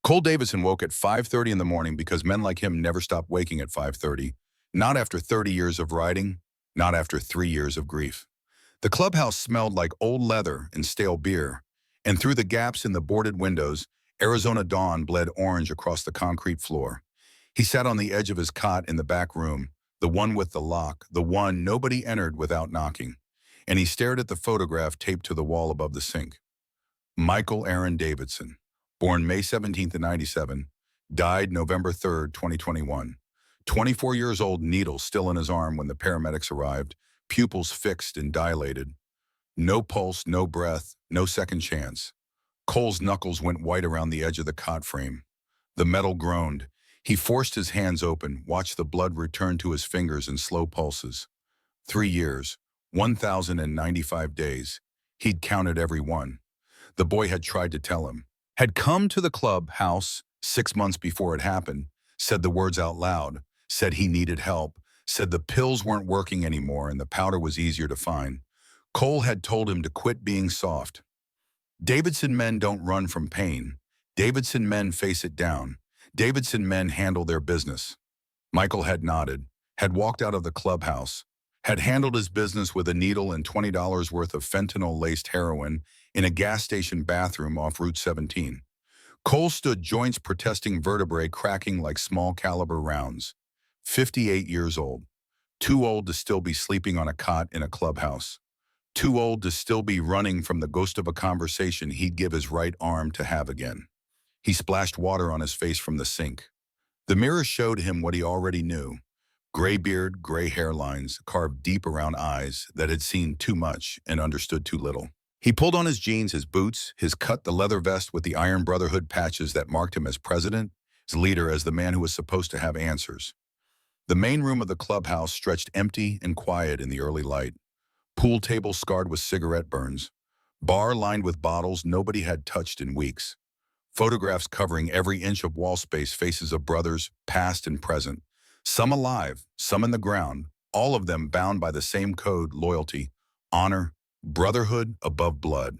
Cole Davidson woke at 5:30 in the morning because men like him never stop waking at 5:30. Not after 30 years of riding, not after 3 years of grief. The clubhouse smelled like old leather and stale beer, and through the gaps in the boarded windows, Arizona dawn bled orange across the concrete floor. He sat on the edge of his cot in the back room, the one with the lock, the one nobody entered without knocking, and he stared at the photograph taped to the wall above the sink. Michael Aaron Davidson, born May 17th, 97, died November 3rd, 2021. 24 years old, needle still in his arm when the paramedics arrived, pupils fixed and dilated. No pulse, no breath, no second chance. Cole's knuckles went white around the edge of the cot frame. The metal groaned. He forced his hands open, watched the blood return to his fingers in slow pulses. 3 years, 1,095 days. He'd counted every one. The boy had tried to tell him, had come to the clubhouse 6 months before it happened, said the words out loud, said he needed help, said the pills weren't working anymore and the powder was easier to find. Cole had told him to quit being soft. Davidson men don't run from pain. Davidson men face it down. Davidson men handle their business. Michael had nodded, had walked out of the clubhouse, had handled his business with a needle and $20 worth of fentanyl-laced heroin in a gas station bathroom off Route 17. Cole stood joints protesting, vertebrae cracking like small caliber rounds. 58 years old. Too old to still be sleeping on a cot in a clubhouse. Too old to still be running from the ghost of a conversation he'd give his right arm to have again. He splashed water on his face from the sink. The mirror showed him what he already knew. Gray beard, gray hairlines carved deep around eyes that had seen too much and understood too little. He pulled on his jeans, his boots, his cut, the leather vest with the Iron Brotherhood patches that marked him as president, as leader, as the man who was supposed to have answers. The main room of the clubhouse stretched empty and quiet in the early light. Pool table scarred with cigarette burns. Bar lined with bottles nobody had touched in weeks. Photographs covering every inch of wall space, faces of brothers, past and present. Some alive, some in the ground, all of them bound by the same code: loyalty, honor, brotherhood above blood.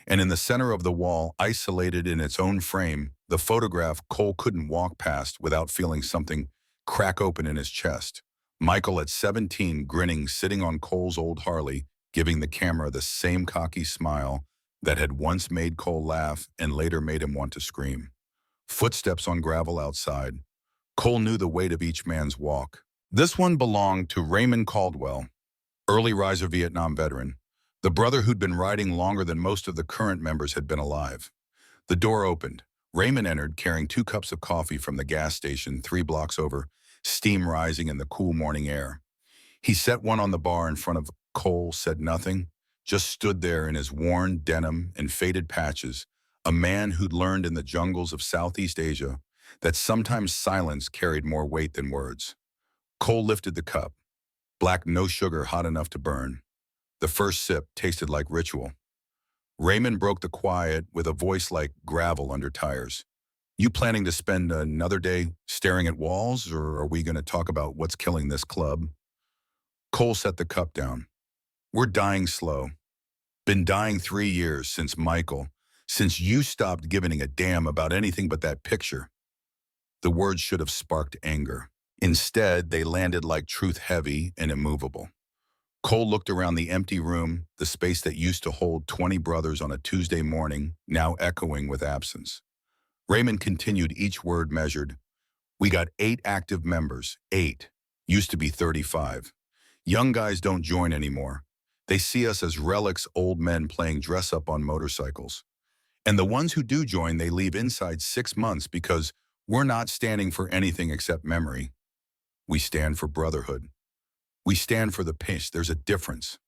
And in the center of the wall, isolated in its own frame, the photograph Cole couldn't walk past without feeling something crack open in his chest. Michael at 17, grinning, sitting on Cole's old Harley, giving the camera the same cocky smile that had once made Cole laugh and later made him want to scream. Footsteps on gravel outside. Cole knew the weight of each man's walk. This one belonged to Raymond Caldwell, early riser Vietnam veteran, the brother who'd been riding longer than most of the current members had been alive. The door opened. Raymond entered, carrying 2 cups of coffee from the gas station 3 blocks over, steam rising in the cool morning air. He set one on the bar in front of Cole, said nothing, just stood there in his worn denim and faded patches, a man who'd learned in the jungles of Southeast Asia that sometimes silence carried more weight than words. Cole lifted the cup. Black, no sugar, hot enough to burn. The first sip tasted like ritual. Raymond broke the quiet with a voice like gravel under tires. You planning to spend another day staring at walls, or are we going to talk about what's killing this club? Cole set the cup down. We're dying slow. Been dying 3 years since Michael, since you stopped giving a damn about anything but that picture. The words should have sparked anger. Instead, they landed like truth, heavy and immovable. Cole looked around the empty room, the space that used to hold 20 brothers on a Tuesday morning, now echoing with absence. Raymond continued, each word measured. We got 8 active members, 8. Used to be 35. Young guys don't join anymore. They see us as relics, old men playing dress-up on motorcycles. And the ones who do join, they leave inside 6 months because we're not standing for anything except memory. We stand for brotherhood. We stand for the pace. There's a difference.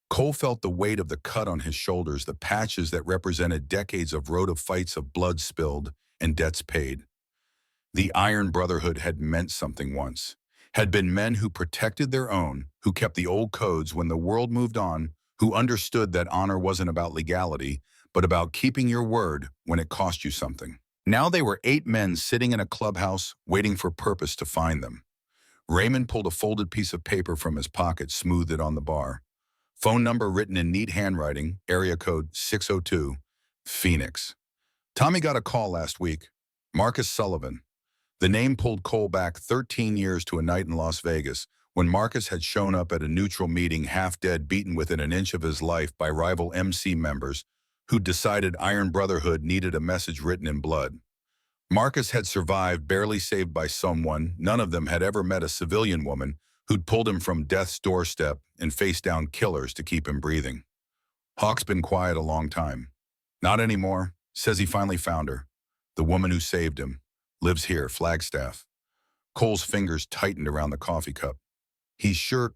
Cole felt the weight of the cut on his shoulders, the patches that represented decades of road of fights, of blood spilled and debts paid. The Iron Brotherhood had meant something once, had been men who protected their own, who kept the old codes when the world moved on, who understood that honor wasn't about legality, but about keeping your word when it cost you something. Now they were 8 men sitting in a clubhouse, waiting for purpose to find them. Raymond pulled a folded piece of paper from his pocket, smoothed it on the bar. Phone number written in neat handwriting, area code 602, Phoenix. Tommy got a call last week. Marcus Sullivan. The name pulled Cole back 13 years to a night in Las Vegas when Marcus had shown up at a neutral meeting half dead, beaten within an inch of his life by rival MC members who'd decided Iron Brotherhood needed a message written in blood. Marcus had survived, barely saved by someone. None of them had ever met a civilian woman who'd pulled him from death's doorstep and faced down killers to keep him breathing. Hawk's been quiet a long time. Not anymore. Says he finally found her. The woman who saved him. Lives here, Flagstaff. Cole's fingers tightened around the coffee cup. He's sure.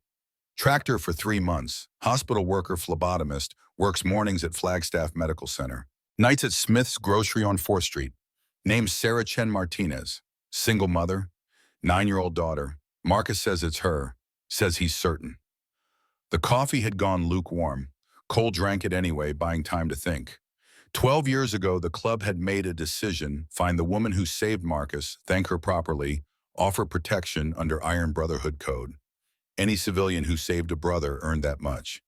Tracked her for 3 months. Hospital worker, phlebotomist, works mornings at Flagstaff Medical Center. Nights at Smith's Grocery on 4th Street. Name's Sarah Chen Martinez. Single mother. 9-year-old daughter. Marcus says it's her. Says he's certain. The coffee had gone lukewarm. Cole drank it anyway, buying time to think. 12 years ago, the club had made a decision: find the woman who saved Marcus, thank her properly, offer protection under Iron Brotherhood code. Any civilian who saved a brother earned that much.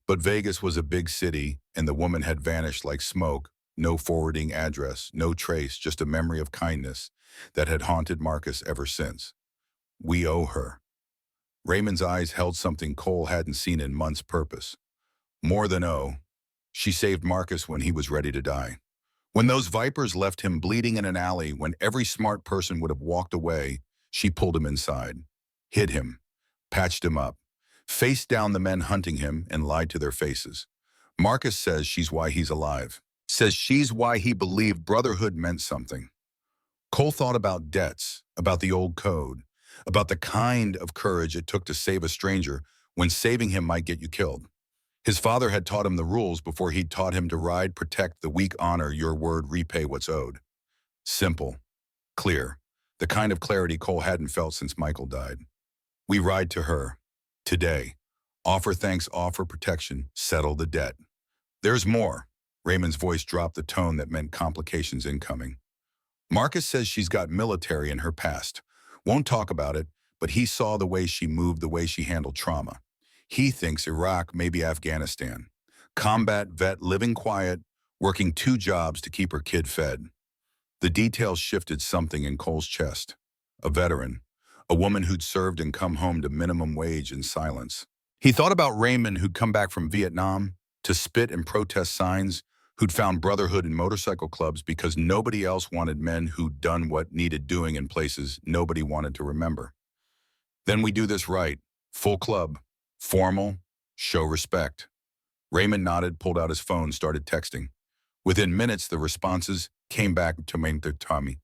But Vegas was a big city, and the woman had vanished like smoke. No forwarding address, no trace, just a memory of kindness that had haunted Marcus ever since. We owe her. Raymond's eyes held something Cole hadn't seen in months: purpose. More than owe. She saved Marcus when he was ready to die. When those vipers left him bleeding in an alley, when every smart person would have walked away, she pulled him inside, hid him, patched him up, faced down the men hunting him, and lied to their faces. Marcus says she's why he's alive. Says she's why he believed brotherhood meant something. Cole thought about debts, about the old code, about the kind of courage it took to save a stranger when saving him might get you killed. His father had taught him the rules before he'd taught him to ride, protect the weak, honor your word, repay what's owed. Simple, clear, the kind of clarity Cole hadn't felt since Michael died. We ride to her. Today. Offer thanks, offer protection, settle the debt. There's more. Raymond's voice dropped the tone that meant complications incoming. Marcus says she's got military in her past. Won't talk about it, but he saw the way she moved, the way she handled trauma. He thinks Iraq, maybe Afghanistan. Combat vet, living quiet, working 2 jobs to keep her kid fed. The details shifted something in Cole's chest. A veteran. A woman who'd served and come home to minimum wage in silence. He thought about Raymond, who'd come back from Vietnam to spit and protest signs, who'd found brotherhood in motorcycle clubs because nobody else wanted men who'd done what needed doing in places nobody wanted to remember. Then we do this right. Full club. Formal. Show respect. Raymond nodded, pulled out his phone, started texting. Within minutes, the responses came back to Tommy.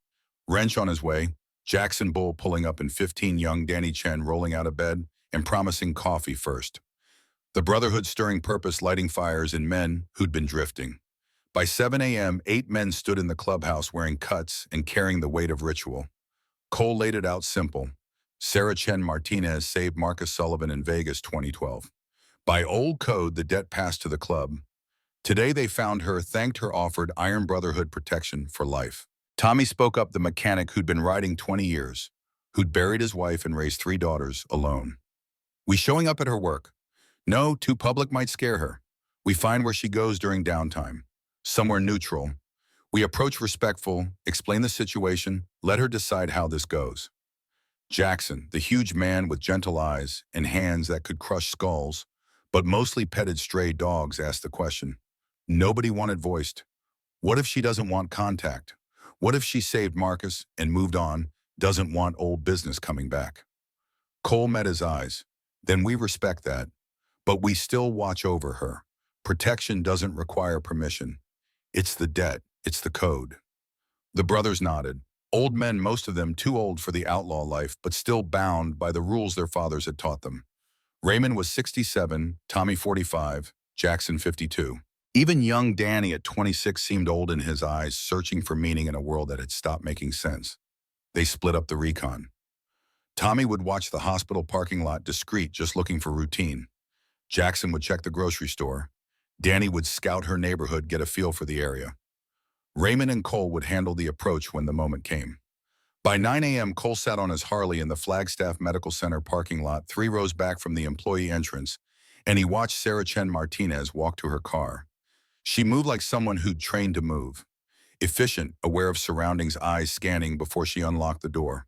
Wrench on his way. Jackson Bull pulling up in 15, young Danny Chen rolling out of bed and promising coffee first. The Brotherhood stirring purpose, lighting fires in men who'd been drifting. By 7 a.m., 8 men stood in the clubhouse wearing cuts and carrying the weight of ritual. Cole laid it out simple. Sarah Chen Martinez saved Marcus Sullivan in Vegas 2012. By old code, the debt passed to the club. Today they found her, thanked her, offered Iron Brotherhood protection for life. Tommy spoke up, the mechanic who'd been riding 20 years, who'd buried his wife and raised 3 daughters alone. We showing up at her work. No, too public might scare her. We find where she goes during downtime. Somewhere neutral. We approach respectful, explain the situation, let her decide how this goes. Jackson, the huge man with gentle eyes and hands that could crush skulls, but mostly petted stray dogs, asked the question. Nobody wanted voiced. What if she doesn't want contact? What if she saved Marcus and moved on, doesn't want old business coming back? Cole met his eyes. Then we respect that. But we still watch over her. Protection doesn't require permission. It's the debt. It's the code. The brothers nodded. Old men, most of them too old for the outlaw life, but still bound by the rules their fathers had taught them. Raymond was 67, Tommy 45, Jackson 52. Even young Danny at 26 seemed old in his eyes, searching for meaning in a world that had stopped making sense. They split up the recon. Tommy would watch the hospital parking lot, discreet, just looking for routine. Jackson would check the grocery store. Danny would scout her neighborhood, get a feel for the area. Raymond and Cole would handle the approach when the moment came. By 9 a.m., Cole sat on his Harley in the Flagstaff Medical Center parking lot, 3 rows back from the employee entrance, and he watched Sarah Chen Martinez walk to her car. She moved like someone who'd trained to move. Efficient, aware of surroundings, eyes scanning before she unlocked the door.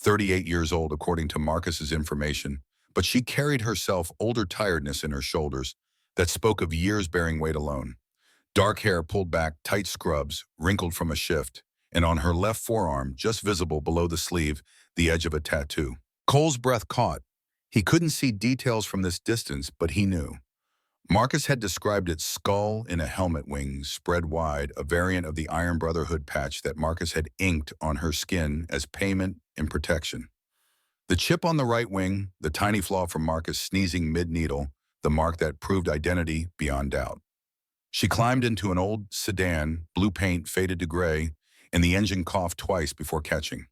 38 years old, according to Marcus's information, but she carried herself older tiredness in her shoulders that spoke of years bearing weight alone. Dark hair pulled back, tight scrubs, wrinkled from a shift, and on her left forearm, just visible below the sleeve, the edge of a tattoo. Cole's breath caught. He couldn't see details from this distance, but he knew. Marcus had described its skull in a helmet wing spread wide, a variant of the Iron Brotherhood patch that Marcus had inked on her skin as payment and protection. The chip on the right wing, the tiny flaw from Marcus sneezing mid-needle, the mark that proved identity beyond doubt. She climbed into an old sedan, blue paint faded to gray, and the engine coughed twice before catching.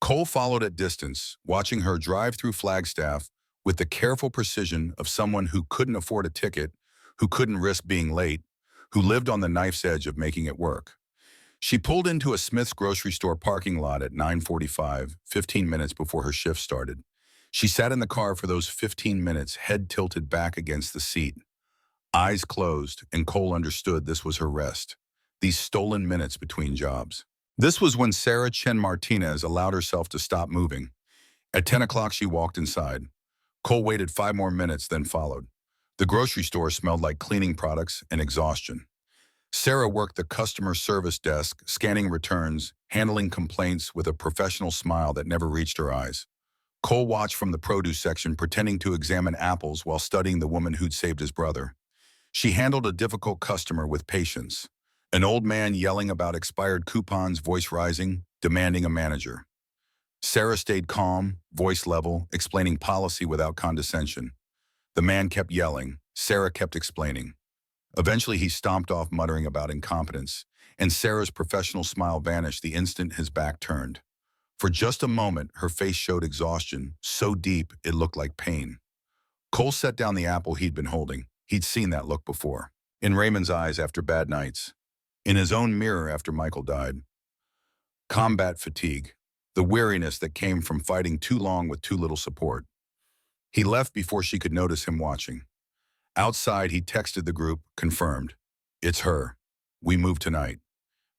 Cole followed at distance, watching her drive through Flagstaff with the careful precision of someone who couldn't afford a ticket, who couldn't risk being late, who lived on the knife's edge of making it work. She pulled into a Smith's grocery store parking lot at 9:45, 15 minutes before her shift started. She sat in the car for those 15 minutes, head tilted back against the seat. Eyes closed, and Cole understood this was her rest. These stolen minutes between jobs. This was when Sarah Chen Martinez allowed herself to stop moving. At 10 o'clock, she walked inside. Cole waited 5 more minutes, then followed. The grocery store smelled like cleaning products and exhaustion. Sarah worked the customer service desk, scanning returns, handling complaints with a professional smile that never reached her eyes. Cole watched from the produce section, pretending to examine apples while studying the woman who'd saved his brother. She handled a difficult customer with patience. An old man yelling about expired coupons, voice rising, demanding a manager. Sarah stayed calm, voice level, explaining policy without condescension. The man kept yelling. Sarah kept explaining. Eventually, he stomped off, muttering about incompetence, and Sarah's professional smile vanished the instant his back turned. For just a moment, her face showed exhaustion, so deep it looked like pain. Cole set down the apple he'd been holding. He'd seen that look before. In Raymond's eyes after bad nights. In his own mirror after Michael died. Combat fatigue. The weariness that came from fighting too long with too little support. He left before she could notice him watching. Outside, he texted the group, confirmed. It's her. We move tonight.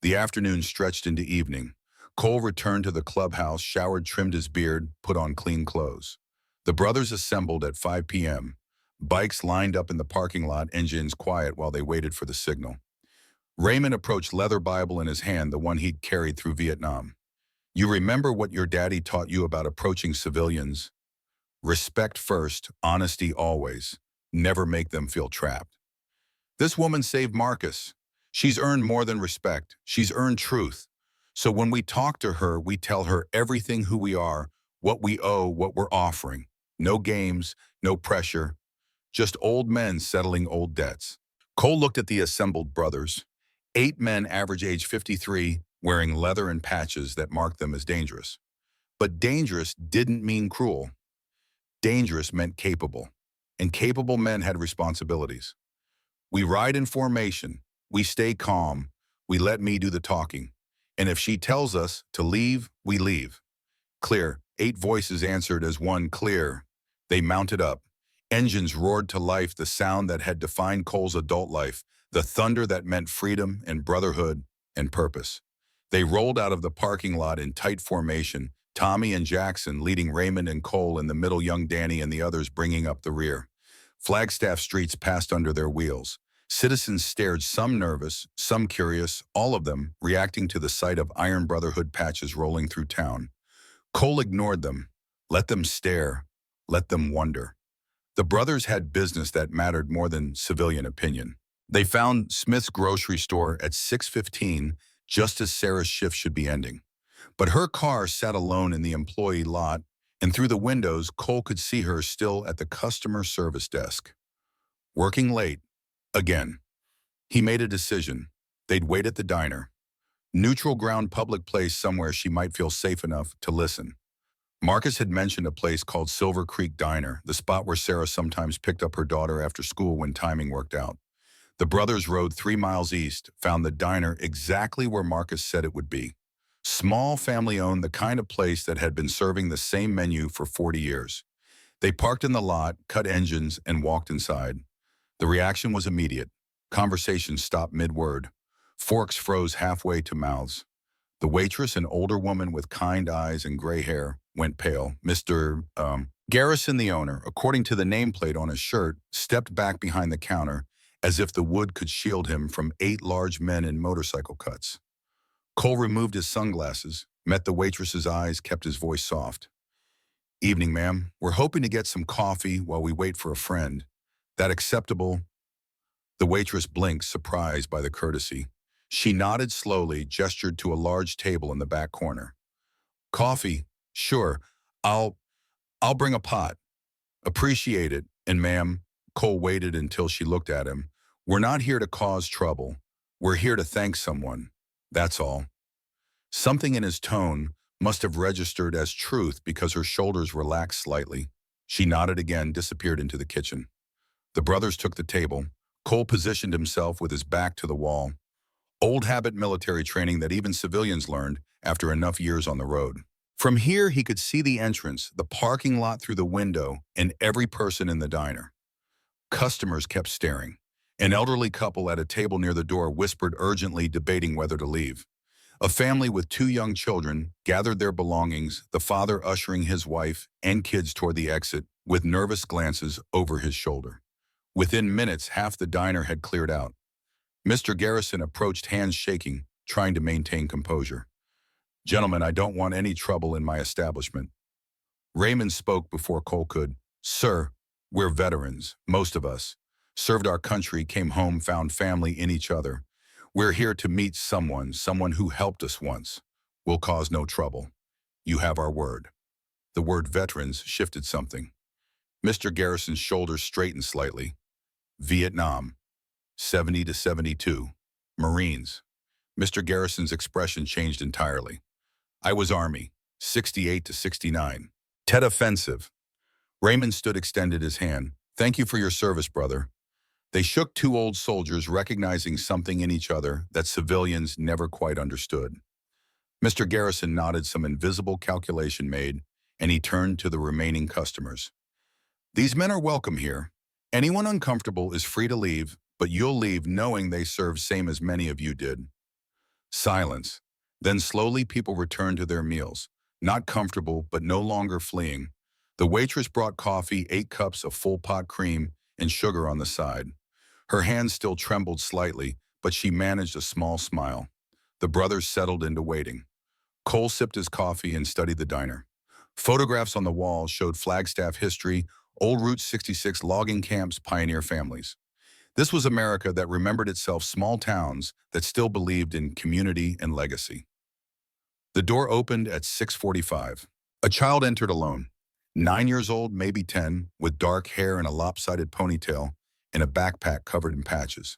The afternoon stretched into evening. Cole returned to the clubhouse, showered, trimmed his beard, put on clean clothes. The brothers assembled at 5 p.m. Bikes lined up in the parking lot, engines quiet while they waited for the signal. Raymond approached leather Bible in his hand, the one he'd carried through Vietnam. You remember what your daddy taught you about approaching civilians? Respect first, honesty always. Never make them feel trapped. This woman saved Marcus. She's earned more than respect. She's earned truth. So when we talk to her, we tell her everything, who we are, what we owe, what we're offering. No games, no pressure. Just old men settling old debts. Cole looked at the assembled brothers. 8 men, average age 53, wearing leather and patches that marked them as dangerous. But dangerous didn't mean cruel. Dangerous meant capable. And capable men had responsibilities. We ride in formation. We stay calm. We let me do the talking. And if she tells us to leave, we leave. Clear. 8 voices answered as one, clear. They mounted up. Engines roared to life, the sound that had defined Cole's adult life, the thunder that meant freedom and brotherhood and purpose. They rolled out of the parking lot in tight formation, Tommy and Jackson leading Raymond and Cole in the middle, young Danny and the others bringing up the rear. Flagstaff streets passed under their wheels. Citizens stared, some nervous, some curious, all of them reacting to the sight of Iron Brotherhood patches rolling through town. Cole ignored them. Let them stare. Let them wonder. The brothers had business that mattered more than civilian opinion. They found Smith's grocery store at 6:15, just as Sarah's shift should be ending. But her car sat alone in the employee lot, and through the windows, Cole could see her still at the customer service desk. Working late. Again. He made a decision. They'd wait at the diner. Neutral ground, public place somewhere she might feel safe enough to listen. Marcus had mentioned a place called Silver Creek Diner, the spot where Sarah sometimes picked up her daughter after school when timing worked out. The brothers rode 3 miles east, found the diner exactly where Marcus said it would be. Small, family-owned, the kind of place that had been serving the same menu for 40 years. They parked in the lot, cut engines, and walked inside. The reaction was immediate. Conversation stopped mid-word. Forks froze halfway to mouths. The waitress, an older woman with kind eyes and gray hair, went pale. Mr. Garrison, the owner, according to the nameplate on his shirt, stepped back behind the counter as if the wood could shield him from 8 large men in motorcycle cuts. Cole removed his sunglasses, met the waitress's eyes, kept his voice soft. "Evening, ma'am. We're hoping to get some coffee while we wait for a friend. That acceptable?" The waitress blinked, surprised by the courtesy. She nodded slowly, gestured to a large table in the back corner. "Coffee? Sure. I'll bring a pot." "Appreciate it. And ma'am," Cole waited until she looked at him, "we're not here to cause trouble. We're here to thank someone. That's all." Something in his tone must have registered as truth because her shoulders relaxed slightly. She nodded again, disappeared into the kitchen. The brothers took the table. Cole positioned himself with his back to the wall. Old habit military training that even civilians learned after enough years on the road. From here, he could see the entrance, the parking lot through the window, and every person in the diner. Customers kept staring. An elderly couple at a table near the door whispered urgently, debating whether to leave. A family with 2 young children gathered their belongings, the father ushering his wife and kids toward the exit with nervous glances over his shoulder. Within minutes, half the diner had cleared out. Mr. Garrison approached, hands shaking, trying to maintain composure. "Gentlemen, I don't want any trouble in my establishment." Raymond spoke before Cole could. "Sir, we're veterans, most of us. Served our country, came home, found family in each other. We're here to meet someone who helped us once. We'll cause no trouble. You have our word." The word veterans shifted something. Mr. Garrison's shoulders straightened slightly. "Vietnam, 70 to 72. Marines." Mr. Garrison's expression changed entirely. "I was Army, 68 to 69. Tet Offensive." Raymond stood, extended his hand. "Thank you for your service, brother." They shook, 2 old soldiers, recognizing something in each other that civilians never quite understood. Mr. Garrison nodded, some invisible calculation made, and he turned to the remaining customers. "These men are welcome here. Anyone uncomfortable is free to leave, but you'll leave knowing they served same as many of you did." Silence. Then slowly people returned to their meals, not comfortable but no longer fleeing. The waitress brought coffee, 8 cups of full pot cream, and sugar on the side. Her hands still trembled slightly, but she managed a small smile. The brothers settled into waiting. Cole sipped his coffee and studied the diner. Photographs on the wall showed Flagstaff history, old Route 66 logging camps, pioneer families. This was America that remembered itself, small towns that still believed in community and legacy. The door opened at 6:45. A child entered alone. 9 years old, maybe 10, with dark hair and a lopsided ponytail, and a backpack covered in patches.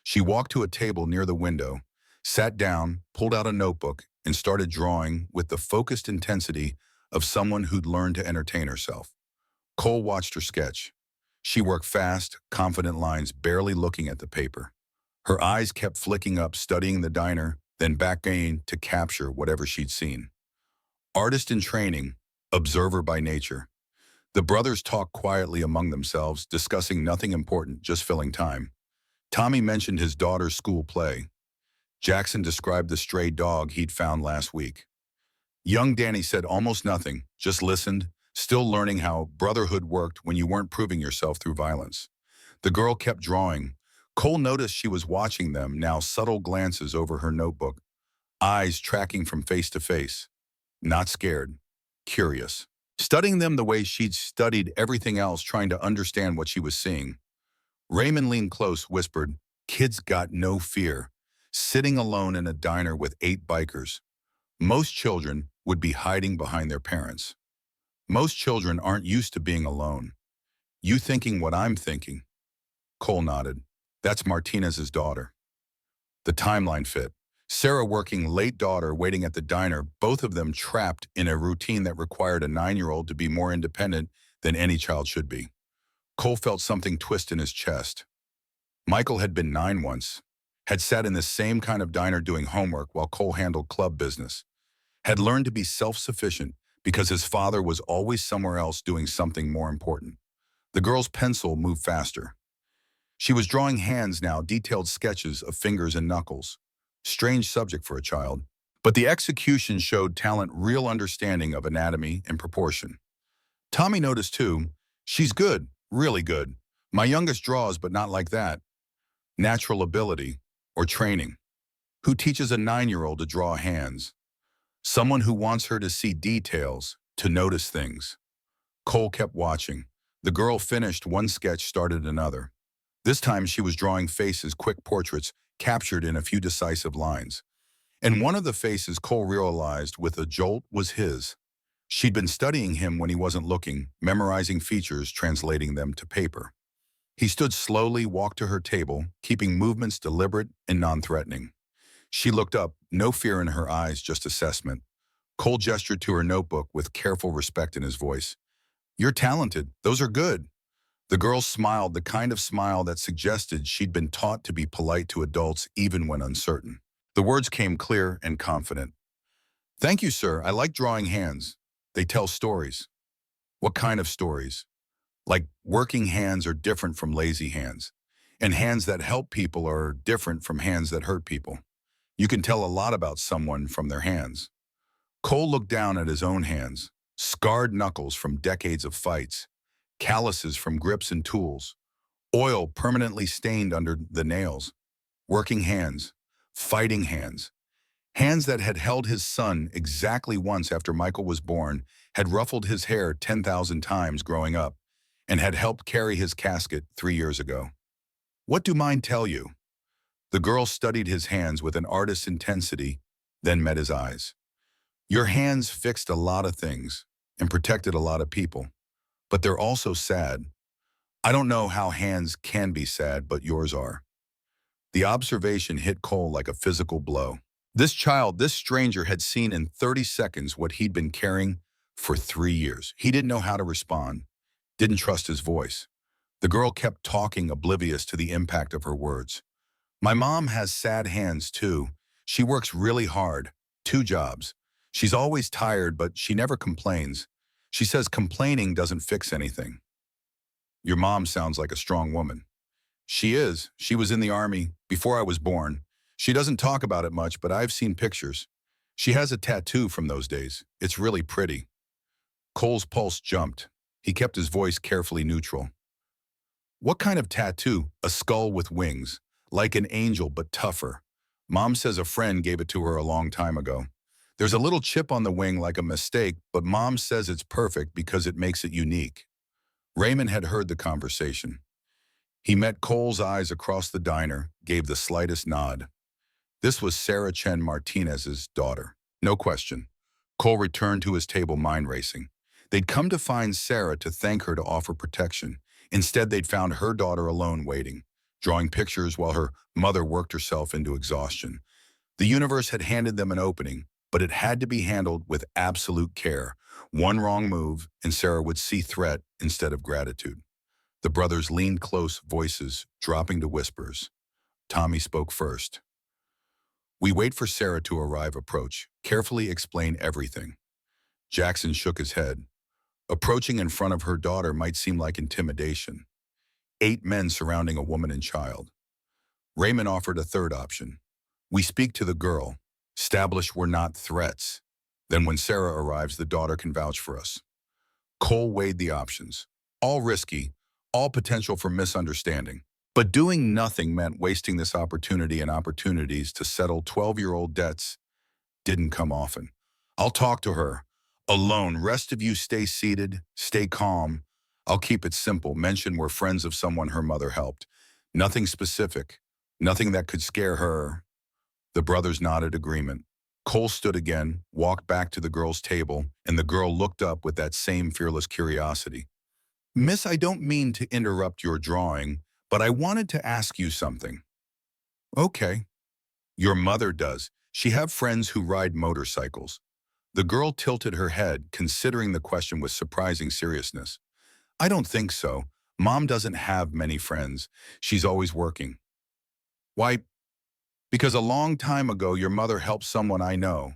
She walked to a table near the window, sat down, pulled out a notebook, and started drawing with the focused intensity of someone who'd learned to entertain herself. Cole watched her sketch. She worked fast, confident lines, barely looking at the paper. Her eyes kept flicking up, studying the diner, then back again to capture whatever she'd seen. Artist in training, observer by nature. The brothers talked quietly among themselves, discussing nothing important, just filling time. Tommy mentioned his daughter's school play. Jackson described the stray dog he'd found last week. Young Danny said almost nothing, just listened, still learning how brotherhood worked when you weren't proving yourself through violence. The girl kept drawing. Cole noticed she was watching them, now subtle glances over her notebook, eyes tracking from face to face. Not scared, curious. Studying them the way she'd studied everything else, trying to understand what she was seeing. Raymond leaned close, whispered, "Kids got no fear." Sitting alone in a diner with 8 bikers. Most children would be hiding behind their parents. Most children aren't used to being alone. "You thinking what I'm thinking?" Cole nodded. "That's Martinez's daughter." The timeline fit. Sarah working late, daughter waiting at the diner, both of them trapped in a routine that required a 9-year-old to be more independent than any child should be. Cole felt something twist in his chest. Michael had been 9 once, had sat in the same kind of diner doing homework while Cole handled club business, had learned to be self-sufficient because his father was always somewhere else doing something more important. The girl's pencil moved faster. She was drawing hands now, detailed sketches of fingers and knuckles. Strange subject for a child. But the execution showed talent, real understanding of anatomy and proportion. Tommy noticed too, she's good, really good. My youngest draws, but not like that. Natural ability or training. Who teaches a 9-year-old to draw hands? Someone who wants her to see details, to notice things. Cole kept watching. The girl finished one sketch, started another. This time she was drawing faces, quick portraits, captured in a few decisive lines. And one of the faces Cole realized with a jolt was his. She'd been studying him when he wasn't looking, memorizing features, translating them to paper. He stood slowly, walked to her table, keeping movements deliberate and non-threatening. She looked up, no fear in her eyes, just assessment. Cole gestured to her notebook with careful respect in his voice. You're talented. Those are good. The girl smiled, the kind of smile that suggested she'd been taught to be polite to adults even when uncertain. The words came clear and confident. Thank you, sir. I like drawing hands. They tell stories. What kind of stories? Like working hands are different from lazy hands, and hands that help people are different from hands that hurt people. You can tell a lot about someone from their hands. Cole looked down at his own hands, scarred knuckles from decades of fights, calluses from grips and tools, oil permanently stained under the nails, working hands, fighting hands. Hands that had held his son exactly once after Michael was born, had ruffled his hair 10,000 times growing up, and had helped carry his casket 3 years ago. What do mine tell you? The girl studied his hands with an artist's intensity, then met his eyes. Your hands fixed a lot of things and protected a lot of people, but they're also sad. I don't know how hands can be sad, but yours are. The observation hit Cole like a physical blow. This stranger had seen in 30 seconds what he'd been carrying for 3 years. He didn't know how to respond, didn't trust his voice. The girl kept talking, oblivious to the impact of her words. My mom has sad hands too. She works really hard, 2 jobs. She's always tired, but she never complains. She says complaining doesn't fix anything. Your mom sounds like a strong woman. She is. She was in the army before I was born. She doesn't talk about it much, but I've seen pictures. She has a tattoo from those days. It's really pretty. Cole's pulse jumped. He kept his voice carefully neutral. What kind of tattoo? A skull with wings, like an angel but tougher. Mom says a friend gave it to her a long time ago. There's a little chip on the wing like a mistake, but Mom says it's perfect because it makes it unique. Raymond had heard the conversation. He met Cole's eyes across the diner, gave the slightest nod. This was Sarah Chen Martinez's daughter. No question. Cole returned to his table, mind racing. They'd come to find Sarah to thank her to offer protection. Instead, they'd found her daughter alone waiting, drawing pictures while her mother worked herself into exhaustion. The universe had handed them an opening, but it had to be handled with absolute care. One wrong move, and Sarah would see threat instead of gratitude. The brothers leaned close, voices dropping to whispers. Tommy spoke first. We wait for Sarah to arrive, approach, carefully explain everything. Jackson shook his head. Approaching in front of her daughter might seem like intimidation. 8 men surrounding a woman and child. Raymond offered a third option. We speak to the girl, establish we're not threats. Then when Sarah arrives, the daughter can vouch for us. Cole weighed the options. All risky, all potential for misunderstanding. But doing nothing meant wasting this opportunity, and opportunities to settle 12-year-old debts didn't come often. I'll talk to her. Alone, rest of you stay seated, stay calm. I'll keep it simple. Mention we're friends of someone her mother helped. Nothing specific, nothing that could scare her. The brothers nodded agreement. Cole stood again, walked back to the girl's table, and the girl looked up with that same fearless curiosity. Miss, I don't mean to interrupt your drawing, but I wanted to ask you something. Okay. Your mother does. She have friends who ride motorcycles. The girl tilted her head, considering the question with surprising seriousness. I don't think so. Mom doesn't have many friends. She's always working. Why? Because a long time ago, your mother helped someone I know,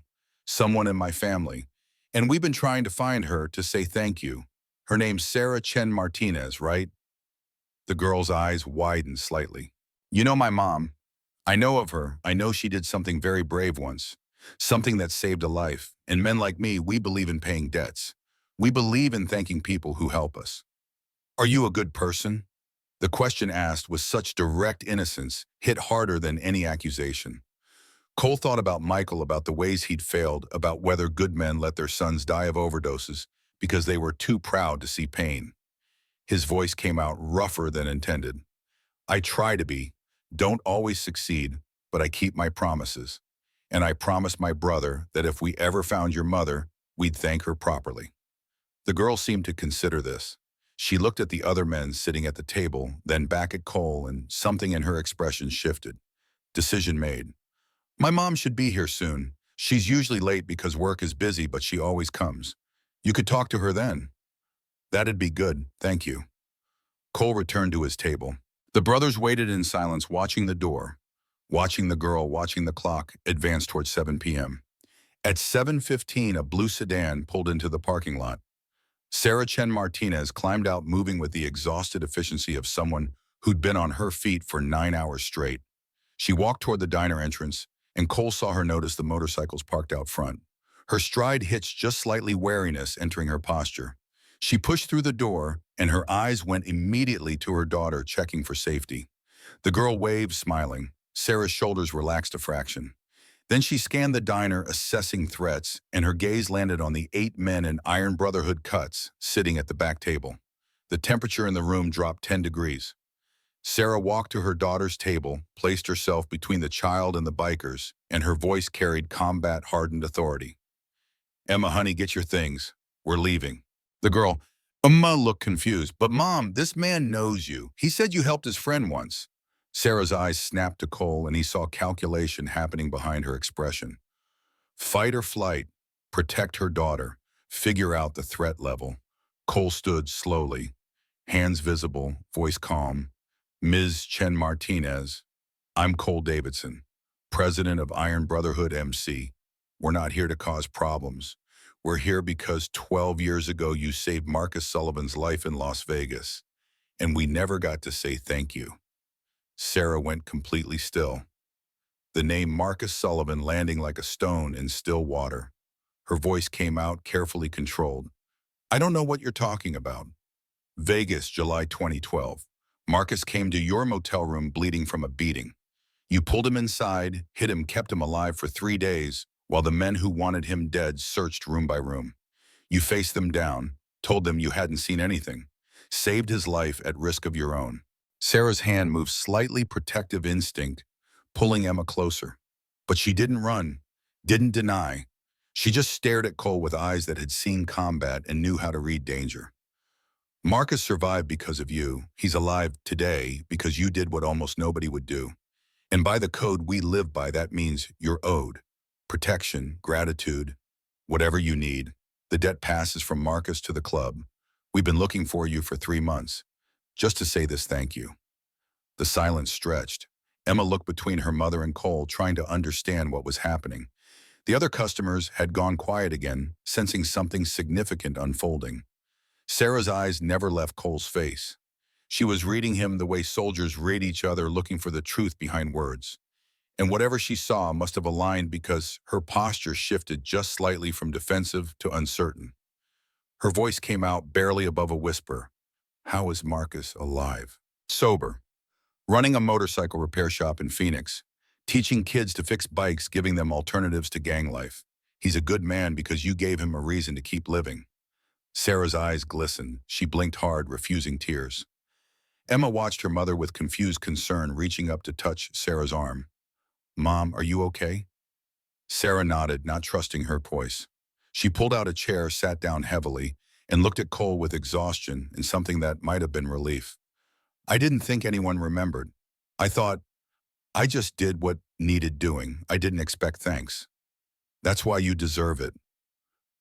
someone in my family, and we've been trying to find her to say thank you. Her name's Sarah Chen Martinez, right? The girl's eyes widened slightly. You know my mom. I know of her. I know she did something very brave once. Something that saved a life. And men like me, we believe in paying debts. We believe in thanking people who help us. Are you a good person? The question asked with such direct innocence hit harder than any accusation. Cole thought about Michael, about the ways he'd failed, about whether good men let their sons die of overdoses because they were too proud to see pain. His voice came out rougher than intended. I try to be, don't always succeed, but I keep my promises. And I promised my brother that if we ever found your mother, we'd thank her properly. The girl seemed to consider this. She looked at the other men sitting at the table, then back at Cole, and something in her expression shifted. Decision made. My mom should be here soon. She's usually late because work is busy, but she always comes. You could talk to her then. That'd be good, thank you. Cole returned to his table. The brothers waited in silence, watching the door, watching the girl, watching the clock advance towards 7 p.m. At 7:15, a blue sedan pulled into the parking lot. Sarah Chen Martinez climbed out, moving with the exhausted efficiency of someone who'd been on her feet for 9 hours straight. She walked toward the diner entrance, and Cole saw her notice the motorcycles parked out front. Her stride hitched just slightly, wariness entering her posture. She pushed through the door, and her eyes went immediately to her daughter, checking for safety. The girl waved, smiling. Sarah's shoulders relaxed a fraction. Then she scanned the diner, assessing threats, and her gaze landed on the 8 men in Iron Brotherhood cuts sitting at the back table. The temperature in the room dropped 10 degrees. Sarah walked to her daughter's table, placed herself between the child and the bikers, and her voice carried combat-hardened authority. Emma, honey, get your things. We're leaving. The girl, Emma, looked confused. But Mom, this man knows you. He said you helped his friend once. Sarah's eyes snapped to Cole, and he saw calculation happening behind her expression. Fight or flight, protect her daughter, figure out the threat level. Cole stood slowly, hands visible, voice calm. Ms. Chen Martinez, I'm Cole Davidson, president of Iron Brotherhood MC. We're not here to cause problems. We're here because 12 years ago you saved Marcus Sullivan's life in Las Vegas, and we never got to say thank you. Sarah went completely still, the name Marcus Sullivan landing like a stone in still water. Her voice came out, carefully controlled. I don't know what you're talking about. Vegas, July 2012. Marcus came to your motel room bleeding from a beating. You pulled him inside, hid him, kept him alive for 3 days, while the men who wanted him dead searched room by room. You faced them down, told them you hadn't seen anything, saved his life at risk of your own. Sarah's hand moved, slightly protective instinct, pulling Emma closer. But she didn't run, didn't deny. She just stared at Cole with eyes that had seen combat and knew how to read danger. Marcus survived because of you. He's alive today because you did what almost nobody would do. And by the code we live by, that means you're owed. Protection, gratitude, whatever you need. The debt passes from Marcus to the club. We've been looking for you for 3 months, just to say this thank you. The silence stretched. Emma looked between her mother and Cole, trying to understand what was happening. The other customers had gone quiet again, sensing something significant unfolding. Sarah's eyes never left Cole's face. She was reading him the way soldiers read each other, looking for the truth behind words. And whatever she saw must have aligned because her posture shifted just slightly from defensive to uncertain. Her voice came out barely above a whisper. How is Marcus alive? Sober. Running a motorcycle repair shop in Phoenix. Teaching kids to fix bikes, giving them alternatives to gang life. He's a good man because you gave him a reason to keep living. Sarah's eyes glistened. She blinked hard, refusing tears. Emma watched her mother with confused concern, reaching up to touch Sarah's arm. Mom, are you okay? Sarah nodded, not trusting her voice. She pulled out a chair, sat down heavily, and looked at Cole with exhaustion and something that might have been relief. I didn't think anyone remembered. I thought, I just did what needed doing. I didn't expect thanks. That's why you deserve it.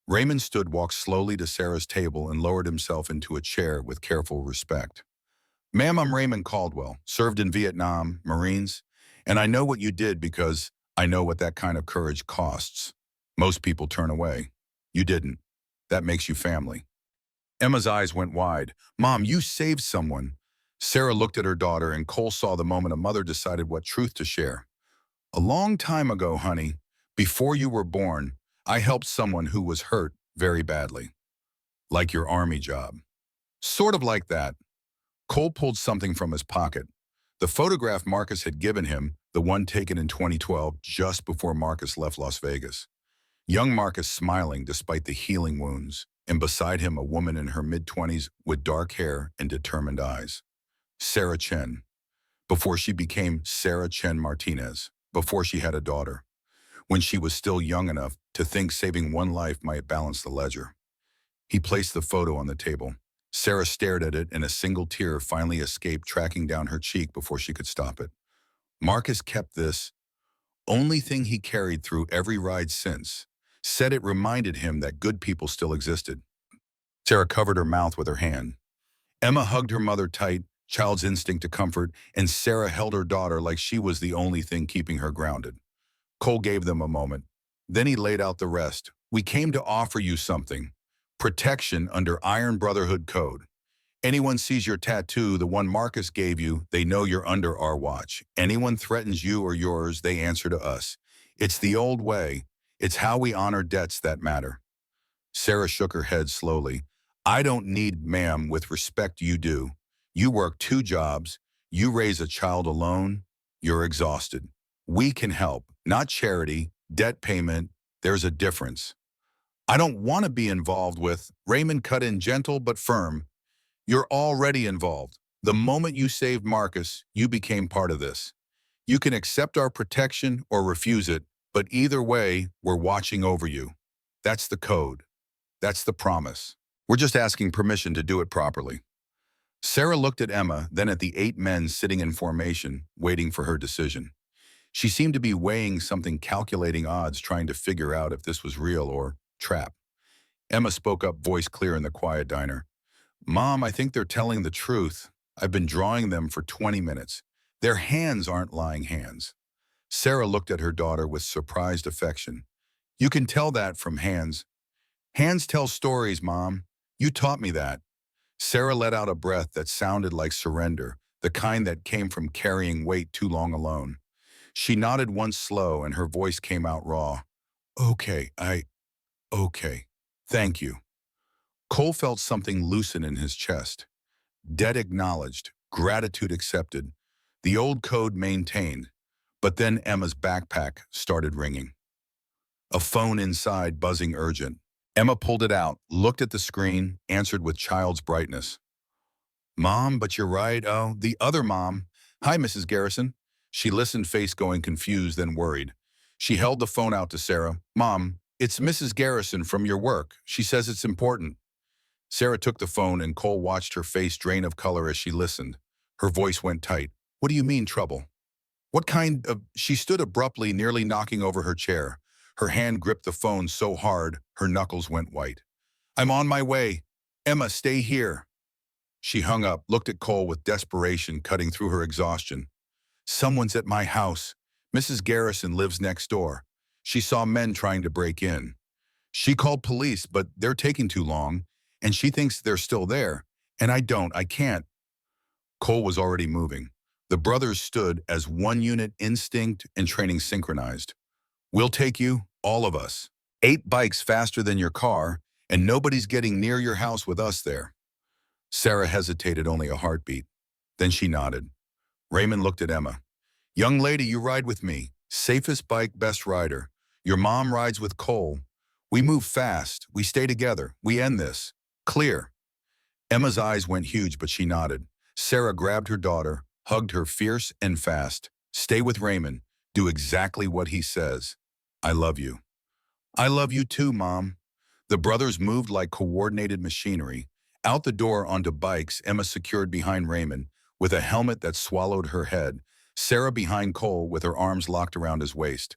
Raymond stood, walked slowly to Sarah's table, and lowered himself into a chair with careful respect. Ma'am, I'm Raymond Caldwell, served in Vietnam, Marines, and I know what you did because I know what that kind of courage costs. Most people turn away. You didn't. That makes you family. Emma's eyes went wide. Mom, you saved someone. Sarah looked at her daughter, and Cole saw the moment a mother decided what truth to share. A long time ago, honey, before you were born, I helped someone who was hurt very badly. Like your army job. Sort of like that. Cole pulled something from his pocket. The photograph Marcus had given him, the one taken in 2012, just before Marcus left Las Vegas. Young Marcus smiling despite the healing wounds, and beside him a woman in her mid-20s with dark hair and determined eyes. Sarah Chen. Before she became Sarah Chen Martinez. Before she had a daughter. When she was still young enough to think saving one life might balance the ledger. He placed the photo on the table. Sarah stared at it, and a single tear finally escaped, tracking down her cheek before she could stop it. Marcus kept this, only thing he carried through every ride since, said it reminded him that good people still existed. Sarah covered her mouth with her hand. Emma hugged her mother tight, child's instinct to comfort, and Sarah held her daughter like she was the only thing keeping her grounded. Cole gave them a moment. Then he laid out the rest. We came to offer you something. Protection under Iron Brotherhood Code. Anyone sees your tattoo, the one Marcus gave you, they know you're under our watch. Anyone threatens you or yours, they answer to us. It's the old way. It's how we honor debts that matter. Sarah shook her head slowly. I don't need, ma'am, with respect you do. You work 2 jobs. You raise a child alone. You're exhausted. We can help, not charity, debt payment. There's a difference. I don't want to be involved with, Raymond cut in gentle but firm. You're already involved. The moment you saved Marcus, you became part of this. You can accept our protection or refuse it, but either way, we're watching over you. That's the code. That's the promise. We're just asking permission to do it properly. Sarah looked at Emma, then at the 8 men sitting in formation, waiting for her decision. She seemed to be weighing something, calculating odds, trying to figure out if this was real or trap. Emma spoke up, voice clear in the quiet diner. Mom, I think they're telling the truth. I've been drawing them for 20 minutes. Their hands aren't lying hands. Sarah looked at her daughter with surprised affection. You can tell that from hands. Hands tell stories, Mom. You taught me that. Sarah let out a breath that sounded like surrender, the kind that came from carrying weight too long alone. She nodded once slow, and her voice came out raw. Okay. Thank you. Cole felt something loosen in his chest. Debt acknowledged, gratitude accepted, the old code maintained. But then Emma's backpack started ringing. A phone inside buzzing urgent. Emma pulled it out, looked at the screen, answered with child's brightness. Mom, but you're right. Oh, the other mom. Hi, Mrs. Garrison. She listened, face going confused, then worried. She held the phone out to Sarah. Mom, it's Mrs. Garrison from your work. She says it's important. Sarah took the phone, and Cole watched her face drain of color as she listened. Her voice went tight. What do you mean, trouble? What kind of... She stood abruptly, nearly knocking over her chair. Her hand gripped the phone so hard, her knuckles went white. I'm on my way. Emma, stay here. She hung up, looked at Cole with desperation cutting through her exhaustion. Someone's at my house. Mrs. Garrison lives next door. She saw men trying to break in. She called police, but they're taking too long, and she thinks they're still there. And I can't. Cole was already moving. The brothers stood as one unit, instinct and training synchronized. We'll take you, all of us. 8 bikes faster than your car, and nobody's getting near your house with us there. Sarah hesitated only a heartbeat. Then she nodded. Raymond looked at Emma. Young lady, you ride with me. Safest bike, best rider. Your mom rides with Cole. We move fast. We stay together. We end this. Clear. Emma's eyes went huge, but she nodded. Sarah grabbed her daughter, hugged her fierce and fast. Stay with Raymond. Do exactly what he says. I love you. I love you too, Mom. The brothers moved like coordinated machinery. Out the door onto bikes, Emma secured behind Raymond, with a helmet that swallowed her head. Sarah behind Cole, with her arms locked around his waist.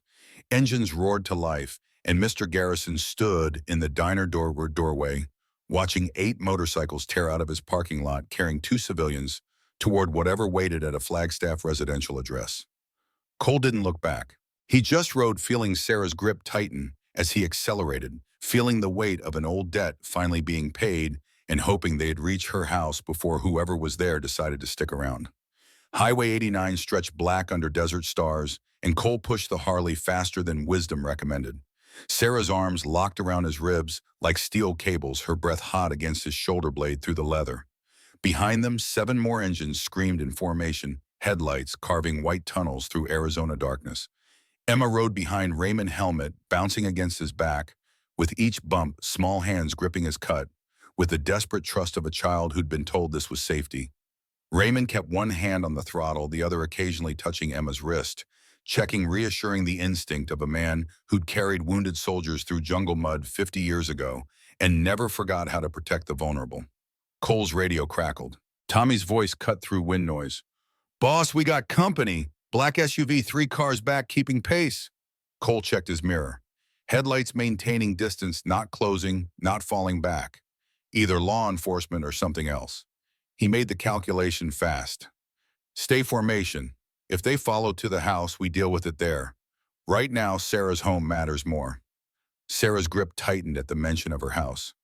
Engines roared to life, and Mr. Garrison stood in the diner doorway, watching 8 motorcycles tear out of his parking lot, carrying 2 civilians toward whatever waited at a Flagstaff residential address. Cole didn't look back. He just rode, feeling Sarah's grip tighten as he accelerated, feeling the weight of an old debt finally being paid, and hoping they'd reach her house before whoever was there decided to stick around. Highway 89 stretched black under desert stars, and Cole pushed the Harley faster than wisdom recommended. Sarah's arms locked around his ribs like steel cables, her breath hot against his shoulder blade through the leather. Behind them, 7 more engines screamed in formation, headlights carving white tunnels through Arizona darkness. Emma rode behind Raymond helmet, bouncing against his back, with each bump, small hands gripping his cut, with the desperate trust of a child who'd been told this was safety. Raymond kept one hand on the throttle, the other occasionally touching Emma's wrist, checking, reassuring the instinct of a man who'd carried wounded soldiers through jungle mud 50 years ago and never forgot how to protect the vulnerable. Cole's radio crackled. Tommy's voice cut through wind noise. "Boss, we got company. Black SUV 3 cars back, keeping pace." Cole checked his mirror. Headlights maintaining distance, not closing, not falling back. Either law enforcement or something else. He made the calculation fast. "Stay formation. If they follow to the house, we deal with it there. Right now, Sarah's home matters more." Sarah's grip tightened at the mention of her house.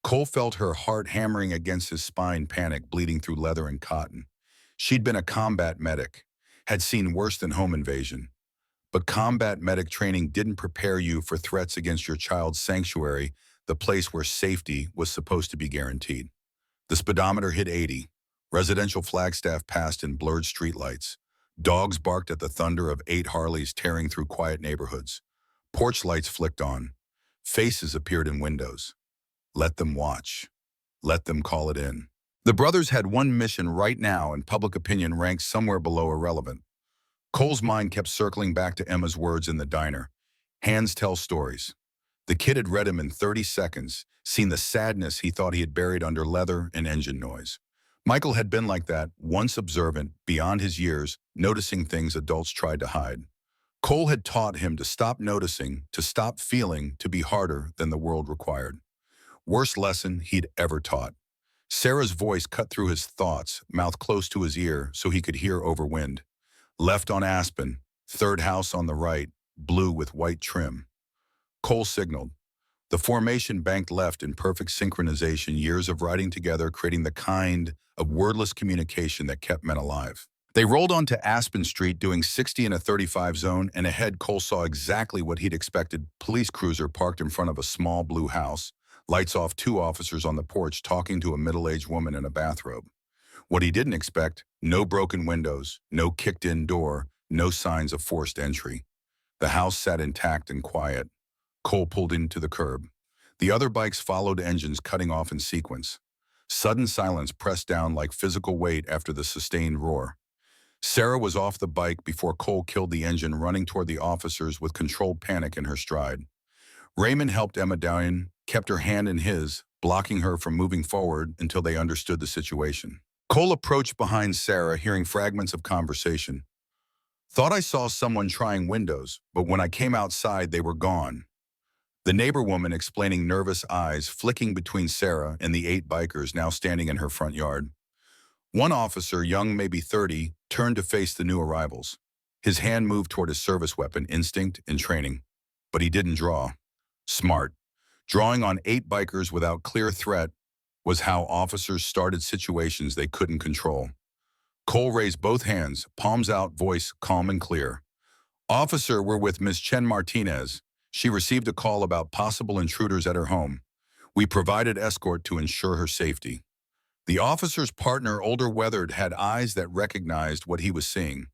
Cole felt her heart hammering against his spine, panic bleeding through leather and cotton. She'd been a combat medic, had seen worse than home invasion. But combat medic training didn't prepare you for threats against your child's sanctuary, the place where safety was supposed to be guaranteed. The speedometer hit 80. Residential Flagstaff passed in blurred streetlights. Dogs barked at the thunder of 8 Harleys tearing through quiet neighborhoods. Porch lights flicked on. Faces appeared in windows. Let them watch. Let them call it in. The brothers had one mission right now, and public opinion ranked somewhere below irrelevant. Cole's mind kept circling back to Emma's words in the diner. Hands tell stories. The kid had read him in 30 seconds, seen the sadness he thought he had buried under leather and engine noise. Michael had been like that, once observant, beyond his years, noticing things adults tried to hide. Cole had taught him to stop noticing, to stop feeling, to be harder than the world required. Worst lesson he'd ever taught. Sarah's voice cut through his thoughts, mouth close to his ear so he could hear over wind. Left on Aspen, 3rd house on the right, blue with white trim. Cole signaled. The formation banked left in perfect synchronization, years of riding together, creating the kind of wordless communication that kept men alive. They rolled onto Aspen Street doing 60 in a 35 zone, and ahead Cole saw exactly what he'd expected. Police cruiser parked in front of a small blue house, lights off, 2 officers on the porch talking to a middle-aged woman in a bathrobe. What he didn't expect, no broken windows, no kicked-in door, no signs of forced entry. The house sat intact and quiet. Cole pulled into the curb. The other bikes followed, engines cutting off in sequence. Sudden silence pressed down like physical weight after the sustained roar. Sarah was off the bike before Cole killed the engine, running toward the officers with controlled panic in her stride. Raymond helped Emma down, kept her hand in his, blocking her from moving forward until they understood the situation. Cole approached behind Sarah, hearing fragments of conversation. "Thought I saw someone trying windows, but when I came outside, they were gone." The neighbor woman explaining, nervous eyes flicking between Sarah and the 8 bikers now standing in her front yard. One officer, young, maybe 30, turned to face the new arrivals. His hand moved toward his service weapon, instinct and training. But he didn't draw. Smart. Drawing on 8 bikers without clear threat was how officers started situations they couldn't control. Cole raised both hands, palms out, voice calm and clear. "Officer, we're with Miss Chen Martinez. She received a call about possible intruders at her home. We provided escort to ensure her safety." The officer's partner, older, weathered, had eyes that recognized what he was seeing.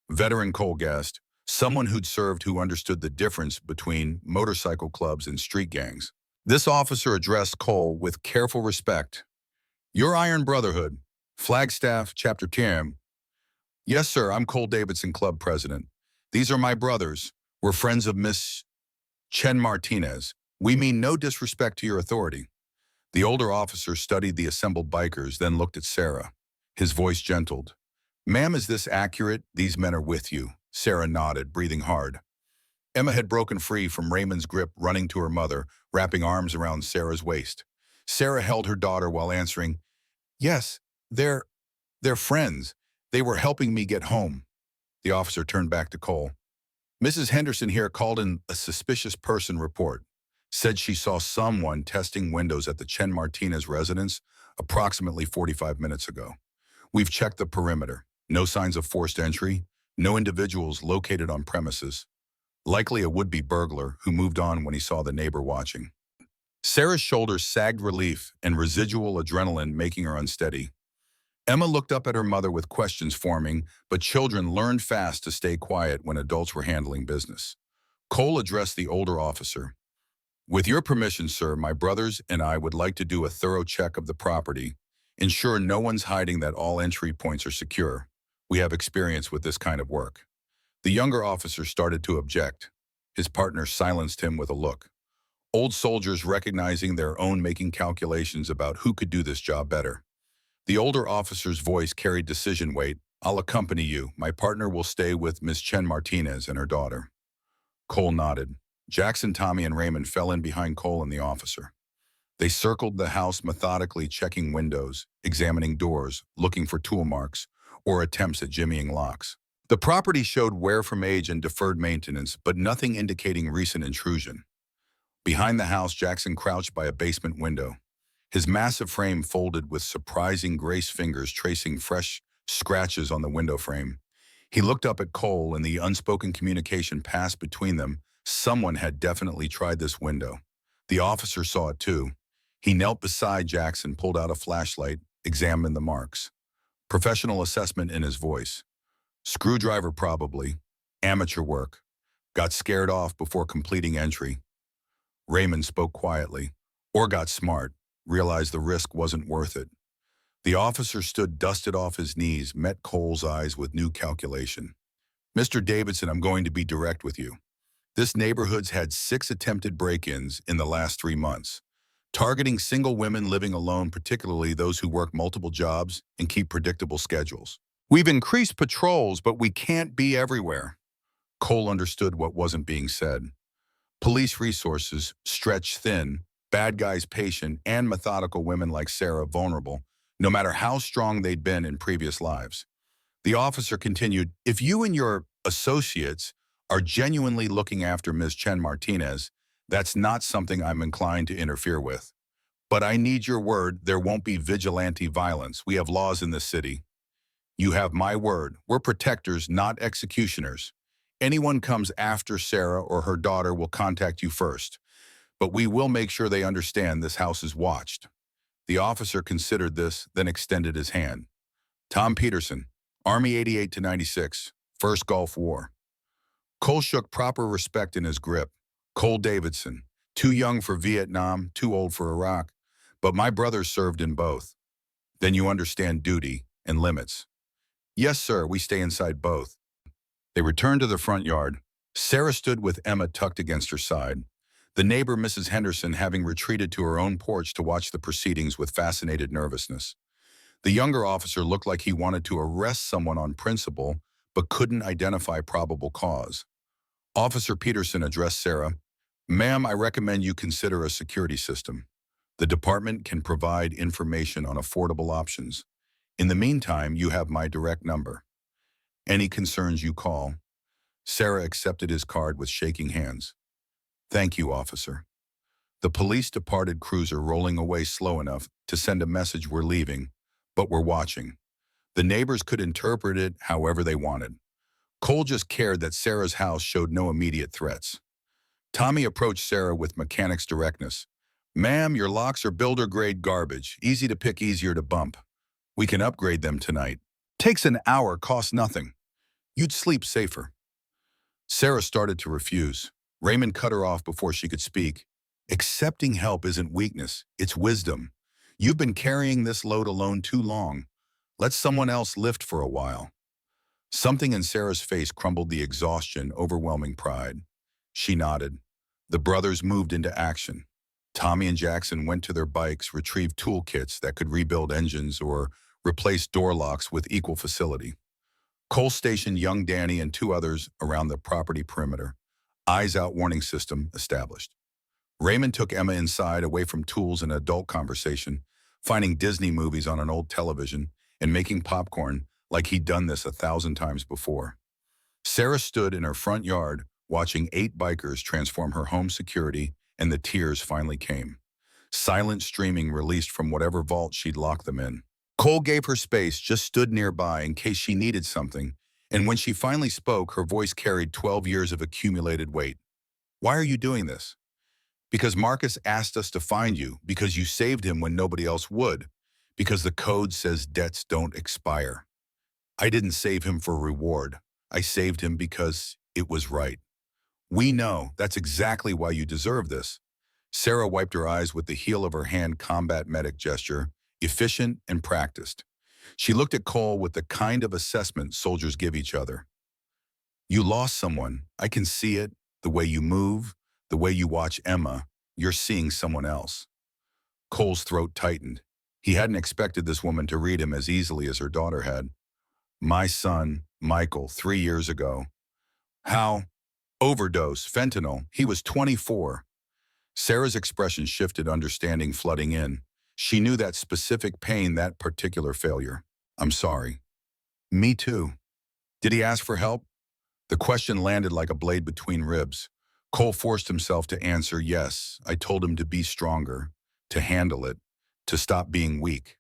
Veteran, Cole guessed, someone who'd served, who understood the difference between motorcycle clubs and street gangs. This officer addressed Cole with careful respect. "Your Iron Brotherhood, Flagstaff, Chapter 10. "Yes, sir, I'm Cole Davidson, club president. These are my brothers. We're friends of Miss Chen Martinez. We mean no disrespect to your authority." The older officer studied the assembled bikers, then looked at Sarah. His voice gentled. "Ma'am, is this accurate? These men are with you." Sarah nodded, breathing hard. Emma had broken free from Raymond's grip, running to her mother, wrapping arms around Sarah's waist. Sarah held her daughter while answering, "Yes, they're friends. They were helping me get home." The officer turned back to Cole. "Mrs. Henderson here called in a suspicious person report. said she saw someone testing windows at the Chen Martinez residence approximately 45 minutes ago. We've checked the perimeter. No signs of forced entry, no individuals located on premises. Likely a would-be burglar who moved on when he saw the neighbor watching. Sarah's shoulders sagged relief and residual adrenaline making her unsteady. Emma looked up at her mother with questions forming, but children learned fast to stay quiet when adults were handling business. Cole addressed the older officer. With your permission, sir, my brothers and I would like to do a thorough check of the property. Ensure no one's hiding, that all entry points are secure. We have experience with this kind of work. The younger officer started to object. His partner silenced him with a look. Old soldiers recognizing their own making calculations about who could do this job better. The older officer's voice carried decision weight. I'll accompany you. My partner will stay with Miss Chen Martinez and her daughter. Cole nodded. Jackson, Tommy, and Raymond fell in behind Cole and the officer. They circled the house methodically, checking windows, examining doors, looking for tool marks, or attempts at jimmying locks. The property showed wear from age and deferred maintenance, but nothing indicating recent intrusion. Behind the house, Jackson crouched by a basement window. His massive frame folded with surprising grace, fingers tracing fresh scratches on the window frame. He looked up at Cole, and the unspoken communication passed between them. Someone had definitely tried this window. The officer saw it too. He knelt beside Jackson, pulled out a flashlight, examined the marks. Professional assessment in his voice. Screwdriver probably. Amateur work. Got scared off before completing entry. Raymond spoke quietly. Or got smart. Realized the risk wasn't worth it. The officer stood, dusted off his knees, met Cole's eyes with new calculation. Mr. Davidson, I'm going to be direct with you. This neighborhood's had 6 attempted break-ins in the last 3 months, targeting single women living alone, particularly those who work multiple jobs and keep predictable schedules. We've increased patrols, but we can't be everywhere. Cole understood what wasn't being said. Police resources stretched thin, bad guys patient, and methodical women like Sarah vulnerable, no matter how strong they'd been in previous lives. The officer continued, if you and your associates are genuinely looking after Ms. Chen Martinez, that's not something I'm inclined to interfere with. But I need your word there won't be vigilante violence. We have laws in this city. You have my word. We're protectors, not executioners. Anyone comes after Sarah or her daughter will contact you first. But we will make sure they understand this house is watched. The officer considered this, then extended his hand. Tom Peterson, Army 88 to 96, First Gulf War. Cole shook proper respect in his grip. Cole Davidson, too young for Vietnam, too old for Iraq, but my brothers served in both. Then you understand duty and limits. Yes, sir, we stay inside both. They returned to the front yard. Sarah stood with Emma tucked against her side. The neighbor, Mrs. Henderson, having retreated to her own porch to watch the proceedings with fascinated nervousness. The younger officer looked like he wanted to arrest someone on principle, but couldn't identify probable cause. Officer Peterson addressed Sarah. Ma'am, I recommend you consider a security system. The department can provide information on affordable options. In the meantime, you have my direct number. Any concerns you call. Sarah accepted his card with shaking hands. Thank you, officer. The police departed cruiser, rolling away slow enough to send a message, we're leaving, but we're watching. The neighbors could interpret it however they wanted. Cole just cared that Sarah's house showed no immediate threats. Tommy approached Sarah with mechanic's directness. Ma'am, your locks are builder-grade garbage, easy to pick, easier to bump. We can upgrade them tonight. Takes an hour, costs nothing. You'd sleep safer. Sarah started to refuse. Raymond cut her off before she could speak. Accepting help isn't weakness, it's wisdom. You've been carrying this load alone too long. Let someone else lift for a while. Something in Sarah's face crumbled, the exhaustion, overwhelming pride. She nodded. The brothers moved into action. Tommy and Jackson went to their bikes, retrieved toolkits that could rebuild engines or replace door locks with equal facility. Cole stationed young Danny and 2 others around the property perimeter. Eyes out warning system established. Raymond took Emma inside, away from tools and adult conversation, finding Disney movies on an old television and making popcorn like he'd done this 1,000 times before. Sarah stood in her front yard, watching 8 bikers transform her home security and the tears finally came. Silent streaming released from whatever vault she'd locked them in. Cole gave her space, just stood nearby in case she needed something, and when she finally spoke, her voice carried 12 years of accumulated weight. Why are you doing this? Because Marcus asked us to find you, because you saved him when nobody else would, because the code says debts don't expire. I didn't save him for reward. I saved him because it was right. We know that's exactly why you deserve this. Sarah wiped her eyes with the heel of her hand combat medic gesture, efficient and practiced. She looked at Cole with the kind of assessment soldiers give each other. You lost someone. I can see it. The way you move, the way you watch Emma, you're seeing someone else. Cole's throat tightened. He hadn't expected this woman to read him as easily as her daughter had. My son, Michael, 3 years ago. How? Overdose, fentanyl. He was 24. Sarah's expression shifted, understanding flooding in. She knew that specific pain, that particular failure. I'm sorry. Me too. Did he ask for help? The question landed like a blade between ribs. Cole forced himself to answer yes. I told him to be stronger, to handle it, to stop being weak.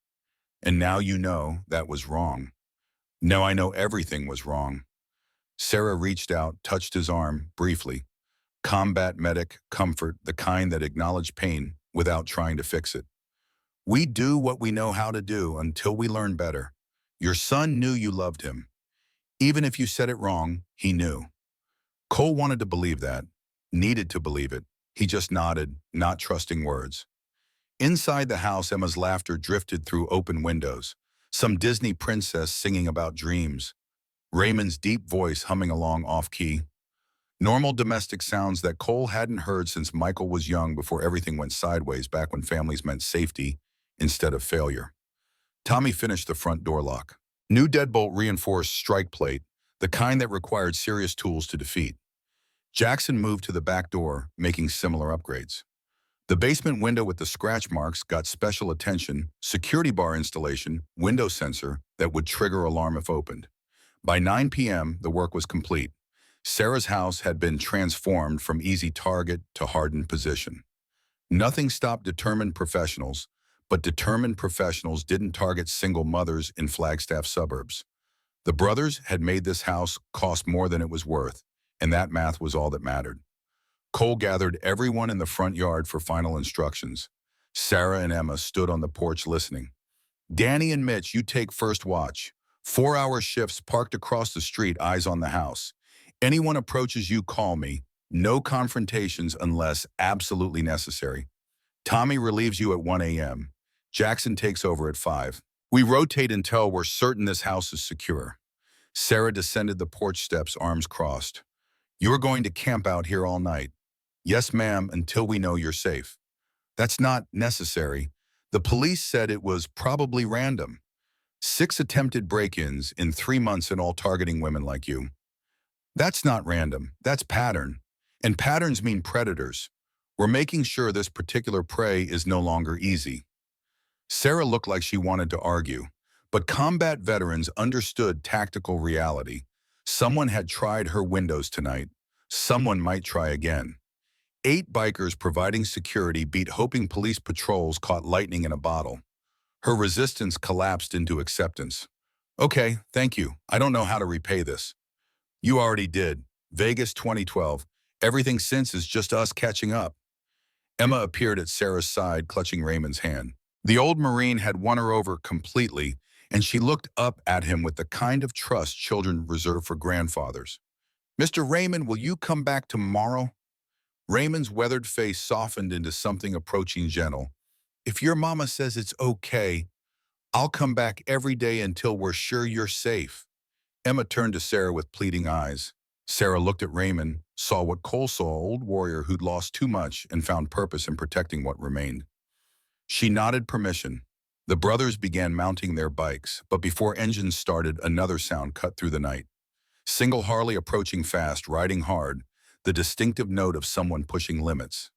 And now you know that was wrong. Now I know everything was wrong. Sarah reached out, touched his arm, briefly. Combat medic, comfort, the kind that acknowledged pain without trying to fix it. We do what we know how to do until we learn better. Your son knew you loved him. Even if you said it wrong, he knew. Cole wanted to believe that, needed to believe it. He just nodded, not trusting words. Inside the house, Emma's laughter drifted through open windows. Some Disney princess singing about dreams. Raymond's deep voice humming along off-key. Normal domestic sounds that Cole hadn't heard since Michael was young, before everything went sideways, back when families meant safety instead of failure. Tommy finished the front door lock. New deadbolt reinforced strike plate, the kind that required serious tools to defeat. Jackson moved to the back door, making similar upgrades. The basement window with the scratch marks got special attention, security bar installation, window sensor that would trigger alarm if opened. By 9 p.m., the work was complete. Sarah's house had been transformed from easy target to hardened position. Nothing stopped determined professionals, but determined professionals didn't target single mothers in Flagstaff suburbs. The brothers had made this house cost more than it was worth, and that math was all that mattered. Cole gathered everyone in the front yard for final instructions. Sarah and Emma stood on the porch listening. Danny and Mitch, you take first watch. 4-hour shifts parked across the street, eyes on the house. Anyone approaches you, call me. No confrontations unless absolutely necessary. Tommy relieves you at 1 a.m. Jackson takes over at 5. We rotate until we're certain this house is secure. Sarah descended the porch steps, arms crossed. You're going to camp out here all night. Yes, ma'am, until we know you're safe. That's not necessary. The police said it was probably random. 6 attempted break-ins in 3 months and all targeting women like you. That's not random, that's pattern. And patterns mean predators. We're making sure this particular prey is no longer easy. Sarah looked like she wanted to argue, but combat veterans understood tactical reality. Someone had tried her windows tonight. Someone might try again. 8 bikers providing security beat hoping police patrols caught lightning in a bottle. Her resistance collapsed into acceptance. Okay, thank you. I don't know how to repay this. You already did. Vegas 2012. Everything since is just us catching up. Emma appeared at Sarah's side, clutching Raymond's hand. The old Marine had won her over completely, and she looked up at him with the kind of trust children reserve for grandfathers. Mr. Raymond, will you come back tomorrow? Raymond's weathered face softened into something approaching gentle. If your mama says it's okay, I'll come back every day until we're sure you're safe. Emma turned to Sarah with pleading eyes. Sarah looked at Raymond, saw what Cole saw, old warrior who'd lost too much and found purpose in protecting what remained. She nodded permission. The brothers began mounting their bikes, but before engines started, another sound cut through the night. Single Harley approaching fast, riding hard, the distinctive note of someone pushing limits.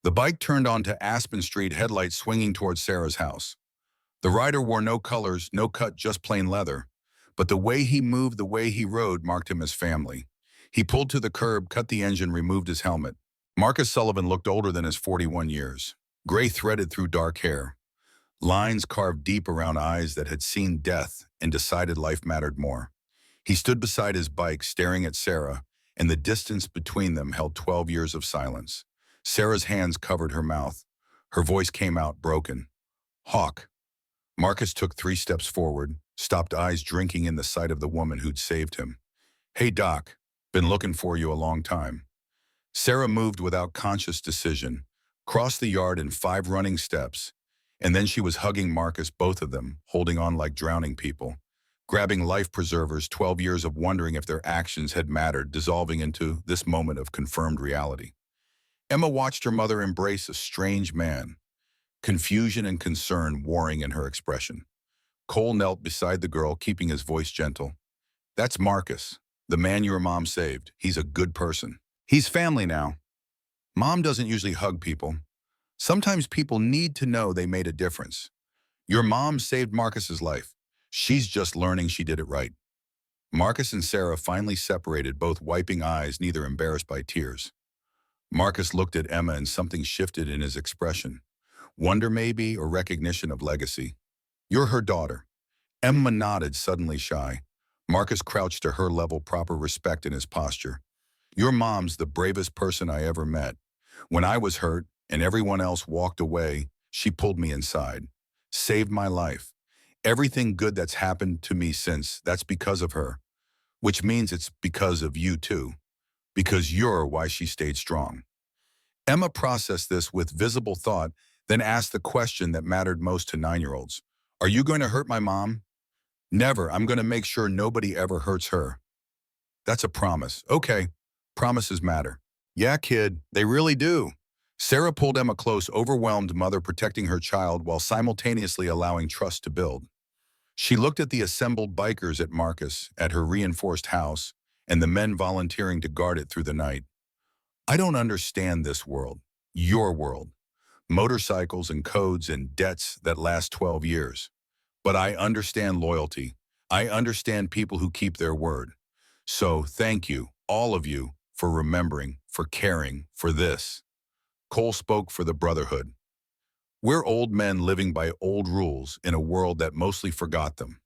The bike turned onto Aspen Street, headlights swinging towards Sarah's house. The rider wore no colors, no cut, just plain leather. But the way he moved, the way he rode, marked him as family. He pulled to the curb, cut the engine, removed his helmet. Marcus Sullivan looked older than his 41 years. Gray threaded through dark hair, lines carved deep around eyes that had seen death and decided life mattered more. He stood beside his bike, staring at Sarah, and the distance between them held 12 years of silence. Sarah's hands covered her mouth. Her voice came out broken. Hawk. Marcus took 3 steps forward, stopped, eyes drinking in the sight of the woman who'd saved him. Hey, Doc. Been looking for you a long time. Sarah moved without conscious decision, crossed the yard in 5 running steps, and then she was hugging Marcus, both of them, holding on like drowning people, grabbing life preservers, 12 years of wondering if their actions had mattered, dissolving into this moment of confirmed reality. Emma watched her mother embrace a strange man, confusion and concern warring in her expression. Cole knelt beside the girl, keeping his voice gentle. That's Marcus, the man your mom saved. He's a good person. He's family now. Mom doesn't usually hug people. Sometimes people need to know they made a difference. Your mom saved Marcus's life. She's just learning she did it right. Marcus and Sarah finally separated, both wiping eyes, neither embarrassed by tears. Marcus looked at Emma and something shifted in his expression. Wonder maybe, or recognition of legacy. You're her daughter. Emma nodded, suddenly shy. Marcus crouched to her level, proper respect in his posture. Your mom's the bravest person I ever met. When I was hurt and everyone else walked away, she pulled me inside. Saved my life. Everything good that's happened to me since, that's because of her. Which means it's because of you too. Because you're why she stayed strong. Emma processed this with visible thought, then asked the question that mattered most to 9-year-olds. Are you going to hurt my mom? Never. I'm going to make sure nobody ever hurts her. That's a promise. Okay. Promises matter. Yeah, kid, they really do. Sarah pulled Emma close, overwhelmed mother protecting her child while simultaneously allowing trust to build. She looked at the assembled bikers, at Marcus, at her reinforced house, and the men volunteering to guard it through the night. I don't understand this world. Your world. Motorcycles and codes and debts that last 12 years. But I understand loyalty. I understand people who keep their word. So thank you, all of you, for remembering, for caring, for this. Cole spoke for the brotherhood. We're old men living by old rules in a world that mostly forgot them.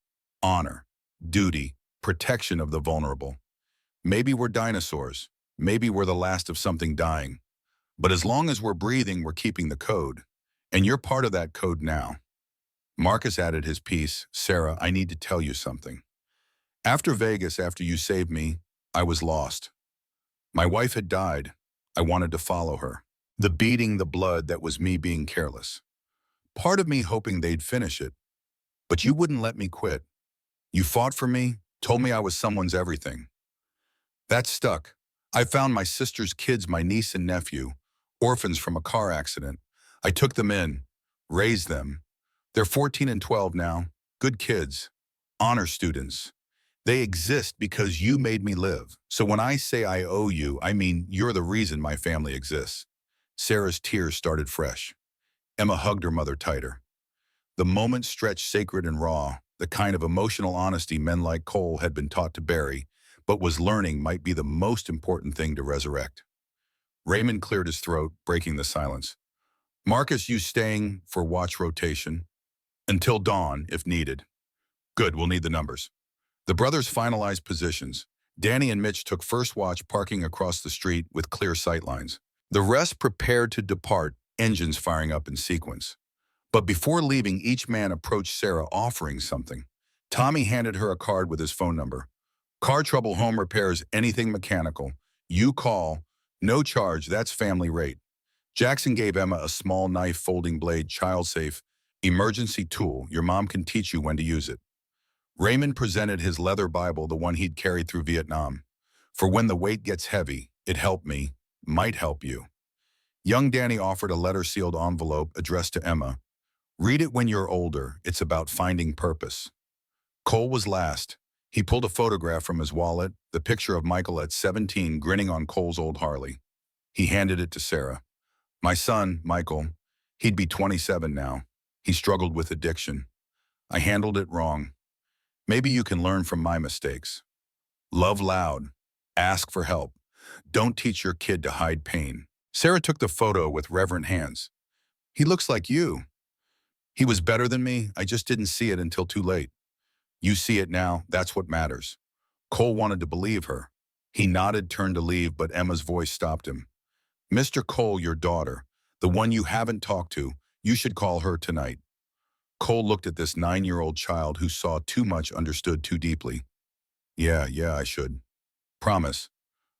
Honor, duty, protection of the vulnerable. Maybe we're dinosaurs. Maybe we're the last of something dying. But as long as we're breathing, we're keeping the code. And you're part of that code now. Marcus added his piece. Sarah, I need to tell you something. After Vegas, after you saved me, I was lost. My wife had died. I wanted to follow her. The beating, the blood, that was me being careless. Part of me hoping they'd finish it. But you wouldn't let me quit. You fought for me, told me I was someone's everything. That stuck. I found my sister's kids, my niece and nephew, orphans from a car accident. I took them in, raised them. They're 14 and 12 now, good kids, honor students. They exist because you made me live. So when I say I owe you, I mean you're the reason my family exists. Sarah's tears started fresh. Emma hugged her mother tighter. The moment stretched sacred and raw, the kind of emotional honesty men like Cole had been taught to bury, but was learning might be the most important thing to resurrect. Raymond cleared his throat, breaking the silence. Marcus, you staying for watch rotation? Until dawn, if needed. Good, we'll need the numbers. The brothers finalized positions. Danny and Mitch took first watch, parking across the street with clear sightlines. The rest prepared to depart, engines firing up in sequence. But before leaving, each man approached Sarah, offering something. Tommy handed her a card with his phone number. Car trouble, home repairs, anything mechanical. You call. No charge, that's family rate. Jackson gave Emma a small knife, folding blade, child-safe, emergency tool. Your mom can teach you when to use it. Raymond presented his leather Bible, the one he'd carried through Vietnam. For when the weight gets heavy, it helped me, might help you. Young Danny offered a letter-sealed envelope addressed to Emma. Read it when you're older. It's about finding purpose. Cole was last. He pulled a photograph from his wallet, the picture of Michael at 17 grinning on Cole's old Harley. He handed it to Sarah. My son, Michael, he'd be 27 now. He struggled with addiction. I handled it wrong. Maybe you can learn from my mistakes. Love loud. Ask for help. Don't teach your kid to hide pain. Sarah took the photo with reverent hands. He looks like you. He was better than me. I just didn't see it until too late. You see it now. That's what matters. Cole wanted to believe her. He nodded, turned to leave, but Emma's voice stopped him. Mr. Cole, your daughter, the one you haven't talked to, you should call her tonight. Cole looked at this 9-year-old child who saw too much, understood too deeply. Yeah, I should. Promise.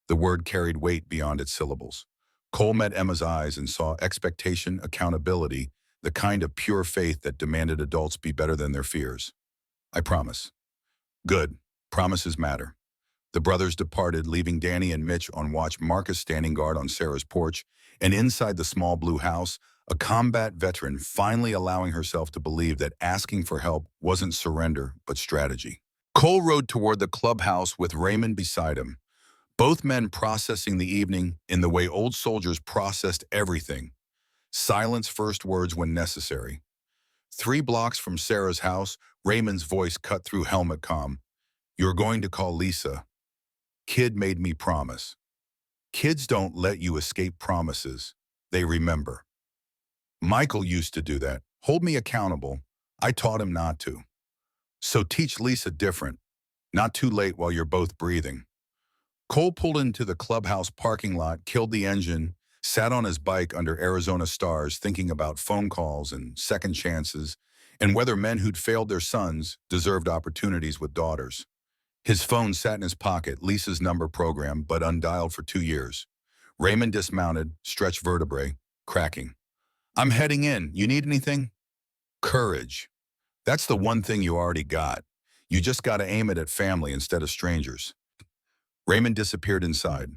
The word carried weight beyond its syllables. Cole met Emma's eyes and saw expectation, accountability, the kind of pure faith that demanded adults be better than their fears. I promise. Good. Promises matter. The brothers departed, leaving Danny and Mitch on watch, Marcus standing guard on Sarah's porch, and inside the small blue house, a combat veteran finally allowing herself to believe that asking for help wasn't surrender, but strategy. Cole rode toward the clubhouse with Raymond beside him, both men processing the evening in the way old soldiers processed everything. Silence first, words when necessary. 3 blocks from Sarah's house, Raymond's voice cut through helmet comm. You're going to call Lisa. Kid made me promise. Kids don't let you escape promises. They remember. Michael used to do that. Hold me accountable. I taught him not to. So teach Lisa different. Not too late while you're both breathing. Cole pulled into the clubhouse parking lot, killed the engine, sat on his bike under Arizona stars thinking about phone calls and second chances and whether men who'd failed their sons deserved opportunities with daughters. His phone sat in his pocket, Lisa's number programmed but undialed for 2 years. Raymond dismounted, stretched vertebrae, cracking. I'm heading in. You need anything? Courage. That's the one thing you already got. You just got to aim it at family instead of strangers. Raymond disappeared inside.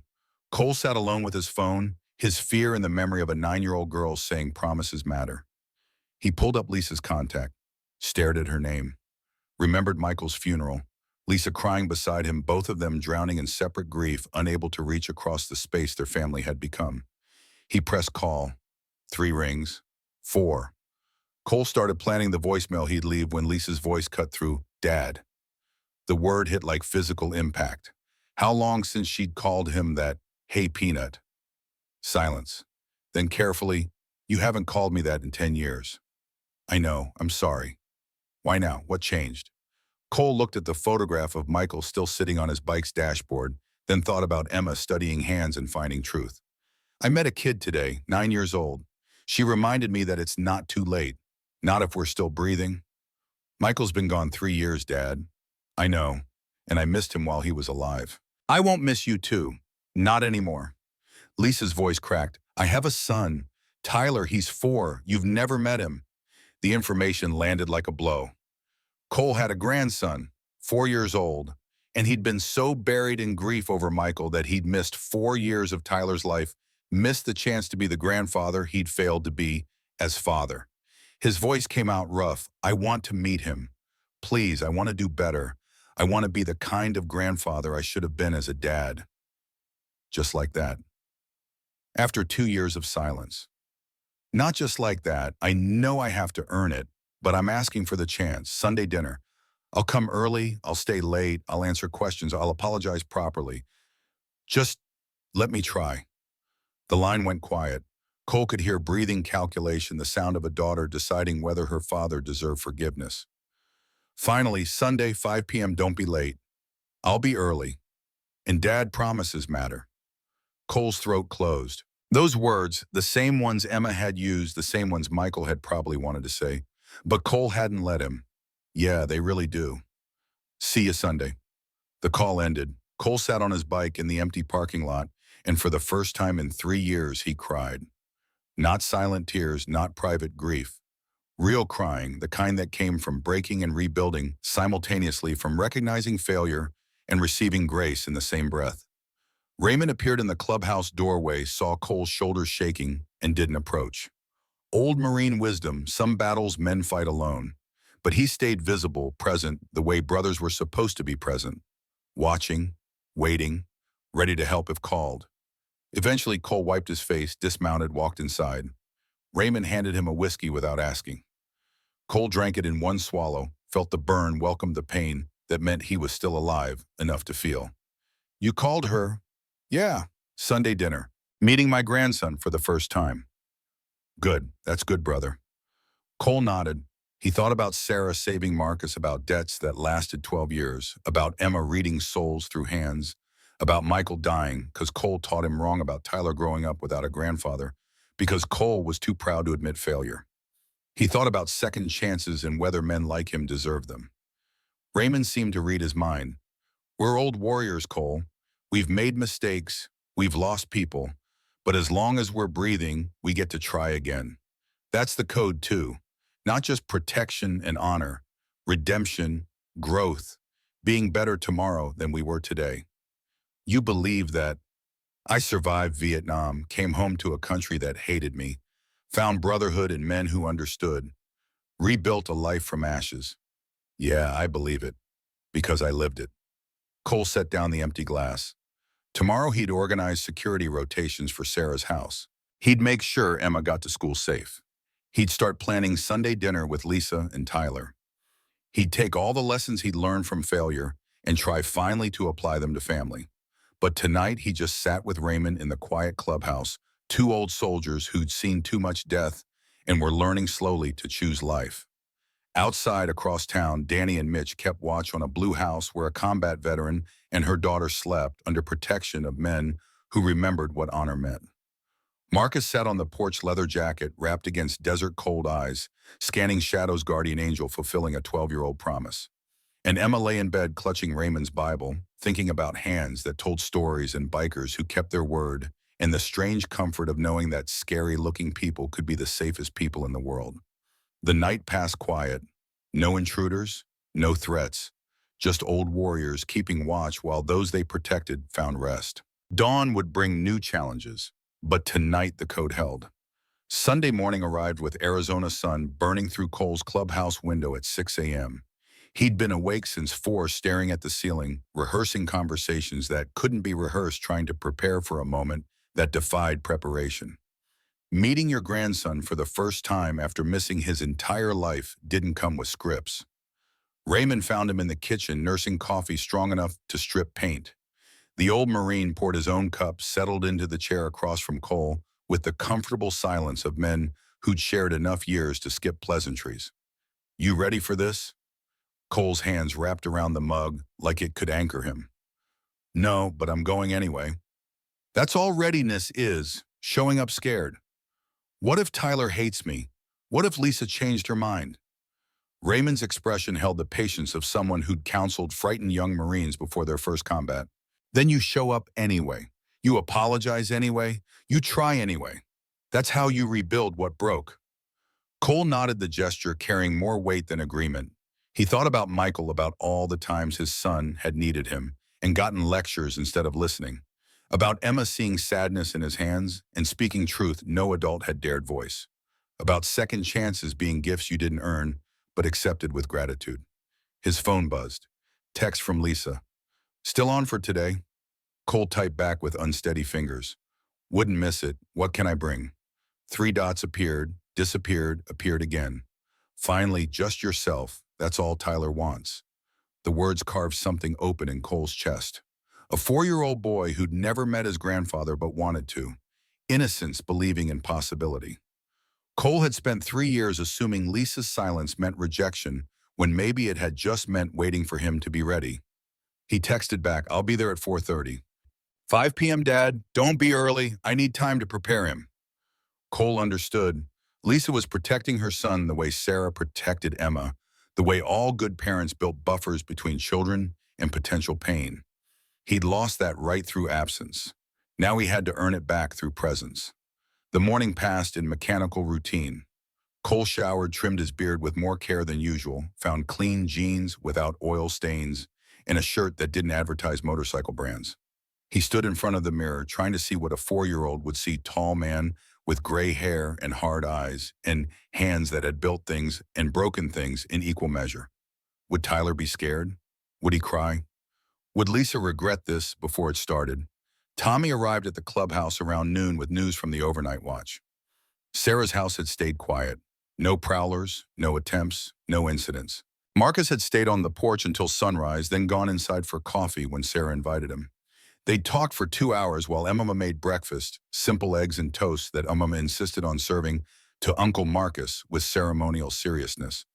Cole sat alone with his phone, his fear in the memory of a 9-year-old girl saying promises matter. He pulled up Lisa's contact, stared at her name, remembered Michael's funeral, Lisa crying beside him, both of them drowning in separate grief, unable to reach across the space their family had become. He pressed call. 3 rings. 4. Cole started planning the voicemail he'd leave when Lisa's voice cut through, Dad. The word hit like physical impact. How long since she'd called him that, hey peanut? Silence. Then carefully, you haven't called me that in 10 years. I know, I'm sorry. Why now? What changed? Cole looked at the photograph of Michael still sitting on his bike's dashboard, then thought about Emma studying hands and finding truth. I met a kid today, 9 years old. She reminded me that it's not too late, not if we're still breathing. Michael's been gone 3 years, Dad. I know, and I missed him while he was alive. I won't miss you too. Not anymore. Lisa's voice cracked. I have a son. Tyler, he's 4. You've never met him. The information landed like a blow. Cole had a grandson, 4 years old, and he'd been so buried in grief over Michael that he'd missed 4 years of Tyler's life, missed the chance to be the grandfather he'd failed to be as father. His voice came out rough. I want to meet him. Please, I want to do better. I want to be the kind of grandfather I should have been as a dad. Just like that. After 2 years of silence. Not just like that. I know I have to earn it, but I'm asking for the chance. Sunday dinner. I'll come early. I'll stay late. I'll answer questions. I'll apologize properly. Just let me try. The line went quiet. Cole could hear breathing calculation, the sound of a daughter deciding whether her father deserved forgiveness. Finally, Sunday, 5 p.m., don't be late. I'll be early. And Dad, promises matter. Cole's throat closed. Those words, the same ones Emma had used, the same ones Michael had probably wanted to say. But Cole hadn't let him. Yeah, they really do. See you Sunday. The call ended. Cole sat on his bike in the empty parking lot, and for the first time in 3 years, he cried. Not silent tears, not private grief. Real crying, the kind that came from breaking and rebuilding simultaneously, from recognizing failure and receiving grace in the same breath. Raymond appeared in the clubhouse doorway, saw Cole's shoulders shaking, and didn't approach. Old Marine wisdom, some battles men fight alone. But he stayed visible, present, the way brothers were supposed to be present. Watching, waiting, ready to help if called. Eventually, Cole wiped his face, dismounted, walked inside. Raymond handed him a whiskey without asking. Cole drank it in one swallow, felt the burn, welcomed the pain that meant he was still alive enough to feel. You called her? Yeah, Sunday dinner. Meeting my grandson for the first time. Good, that's good, brother. Cole nodded. He thought about Sarah saving Marcus, about debts that lasted 12 years, about Emma reading souls through hands, about Michael dying because Cole taught him wrong, about Tyler growing up without a grandfather because Cole was too proud to admit failure. He thought about second chances and whether men like him deserve them. Raymond seemed to read his mind. We're old warriors, Cole. We've made mistakes, we've lost people, but as long as we're breathing, we get to try again. That's the code too. Not just protection and honor, redemption, growth, being better tomorrow than we were today. You believe that I survived Vietnam, came home to a country that hated me, found brotherhood in men who understood, rebuilt a life from ashes. Yeah, I believe it, because I lived it. Cole set down the empty glass. Tomorrow he'd organize security rotations for Sarah's house. He'd make sure Emma got to school safe. He'd start planning Sunday dinner with Lisa and Tyler. He'd take all the lessons he'd learned from failure and try finally to apply them to family. But tonight he just sat with Raymond in the quiet clubhouse, two old soldiers who'd seen too much death and were learning slowly to choose life. Outside across town, Danny and Mitch kept watch on a blue house where a combat veteran and her daughter slept under protection of men who remembered what honor meant. Marcus sat on the porch, leather jacket wrapped against desert cold eyes, scanning Shadow's guardian angel fulfilling a 12-year-old promise. And Emma lay in bed clutching Raymond's Bible, thinking about hands that told stories and bikers who kept their word, and the strange comfort of knowing that scary-looking people could be the safest people in the world. The night passed quiet. No intruders, no threats, just old warriors keeping watch while those they protected found rest. Dawn would bring new challenges, but tonight the code held. Sunday morning arrived with Arizona sun burning through Cole's clubhouse window at 6 a.m. He'd been awake since 4, staring at the ceiling, rehearsing conversations that couldn't be rehearsed, trying to prepare for a moment that defied preparation. Meeting your grandson for the first time after missing his entire life didn't come with scripts. Raymond found him in the kitchen nursing coffee strong enough to strip paint. The old Marine poured his own cup, settled into the chair across from Cole with the comfortable silence of men who'd shared enough years to skip pleasantries. You ready for this? Cole's hands wrapped around the mug like it could anchor him. No, but I'm going anyway. That's all readiness is, showing up scared. What if Tyler hates me? What if Lisa changed her mind? Raymond's expression held the patience of someone who'd counseled frightened young Marines before their first combat. Then you show up anyway. You apologize anyway. You try anyway. That's how you rebuild what broke. Cole nodded, the gesture carrying more weight than agreement. He thought about Michael, about all the times his son had needed him and gotten lectures instead of listening. About Emma seeing sadness in his hands and speaking truth no adult had dared voice. About second chances being gifts you didn't earn, but accepted with gratitude. His phone buzzed. Text from Lisa. Still on for today? Cole typed back with unsteady fingers. Wouldn't miss it. What can I bring? 3 dots appeared, disappeared, appeared again. Finally, just yourself. That's all Tyler wants. The words carved something open in Cole's chest. A 4-year-old boy who'd never met his grandfather but wanted to. Innocence believing in possibility. Cole had spent 3 years assuming Lisa's silence meant rejection when maybe it had just meant waiting for him to be ready. He texted back, I'll be there at 4:30. 5 p.m. Dad, don't be early. I need time to prepare him. Cole understood. Lisa was protecting her son the way Sarah protected Emma, the way all good parents built buffers between children and potential pain. He'd lost that right through absence. Now he had to earn it back through presence. The morning passed in mechanical routine. Cole showered, trimmed his beard with more care than usual, found clean jeans without oil stains, and a shirt that didn't advertise motorcycle brands. He stood in front of the mirror, trying to see what a 4-year-old would see: tall man with gray hair and hard eyes, and hands that had built things and broken things in equal measure. Would Tyler be scared? Would he cry? Would Lisa regret this before it started? Tommy arrived at the clubhouse around noon with news from the overnight watch. Sarah's house had stayed quiet. No prowlers, no attempts, no incidents. Marcus had stayed on the porch until sunrise, then gone inside for coffee when Sarah invited him. They talked for 2 hours while Emma made breakfast, simple eggs and toast that Emma insisted on serving to Uncle Marcus with ceremonial seriousness.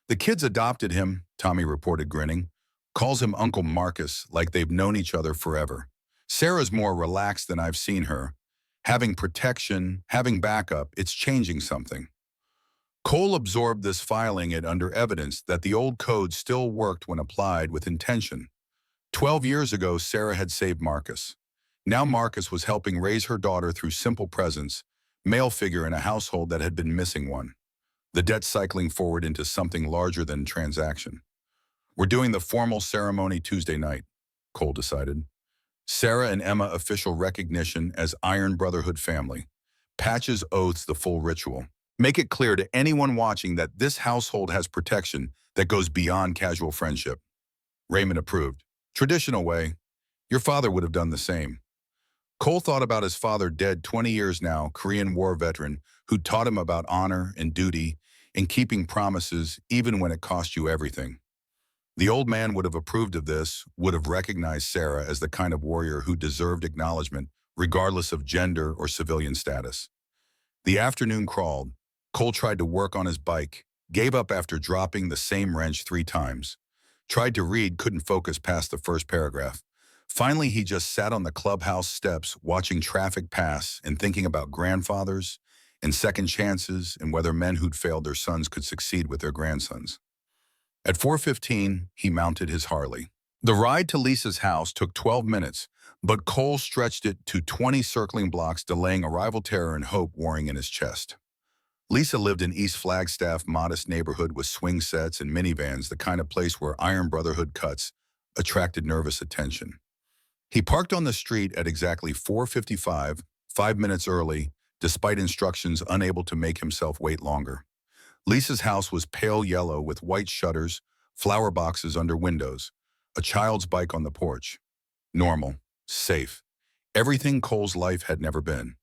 The kids adopted him, Tommy reported grinning, calls him Uncle Marcus like they've known each other forever. Sarah's more relaxed than I've seen her. Having protection, having backup, it's changing something. Cole absorbed this, filing it under evidence that the old code still worked when applied with intention. 12 years ago, Sarah had saved Marcus. Now Marcus was helping raise her daughter through simple presence, male figure in a household that had been missing one. The debt cycling forward into something larger than transaction. We're doing the formal ceremony Tuesday night, Cole decided. Sarah and Emma official recognition as Iron Brotherhood family. Patches oaths the full ritual. Make it clear to anyone watching that this household has protection that goes beyond casual friendship. Raymond approved. Traditional way. Your father would have done the same. Cole thought about his father, dead 20 years now, Korean War veteran, who taught him about honor and duty and keeping promises even when it cost you everything. The old man would have approved of this, would have recognized Sarah as the kind of warrior who deserved acknowledgement, regardless of gender or civilian status. The afternoon crawled. Cole tried to work on his bike, gave up after dropping the same wrench 3 times. Tried to read, couldn't focus past the first paragraph. Finally, he just sat on the clubhouse steps, watching traffic pass and thinking about grandfathers and second chances and whether men who'd failed their sons could succeed with their grandsons. At 4:15, he mounted his Harley. The ride to Lisa's house took 12 minutes, but Cole stretched it to 20 circling blocks, delaying arrival terror and hope warring in his chest. Lisa lived in East Flagstaff, modest neighborhood with swing sets and minivans, the kind of place where Iron Brotherhood cuts attracted nervous attention. He parked on the street at exactly 4:55, 5 minutes early, despite instructions, unable to make himself wait longer. Lisa's house was pale yellow with white shutters, flower boxes under windows, a child's bike on the porch. Normal, safe, everything Cole's life had never been.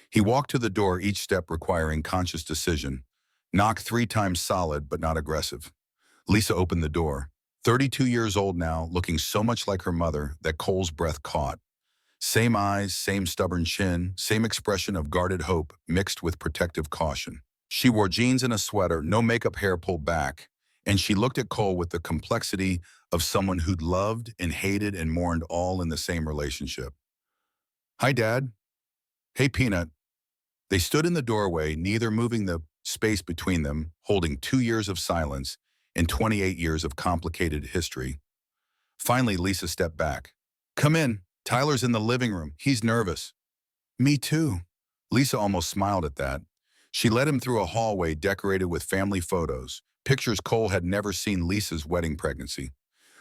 He walked to the door, each step requiring conscious decision. Knocked 3 times solid, but not aggressive. Lisa opened the door. 32 years old now, looking so much like her mother that Cole's breath caught. Same eyes, same stubborn chin, same expression of guarded hope mixed with protective caution. She wore jeans and a sweater, no makeup, hair pulled back, and she looked at Cole with the complexity of someone who'd loved and hated and mourned all in the same relationship. Hi, Dad. Hey, Peanut. They stood in the doorway, neither moving, the space between them, holding 2 years of silence and 28 years of complicated history. Finally, Lisa stepped back. Come in. Tyler's in the living room. He's nervous. Me too. Lisa almost smiled at that. She led him through a hallway decorated with family photos, pictures Cole had never seen. Lisa's wedding, pregnancy.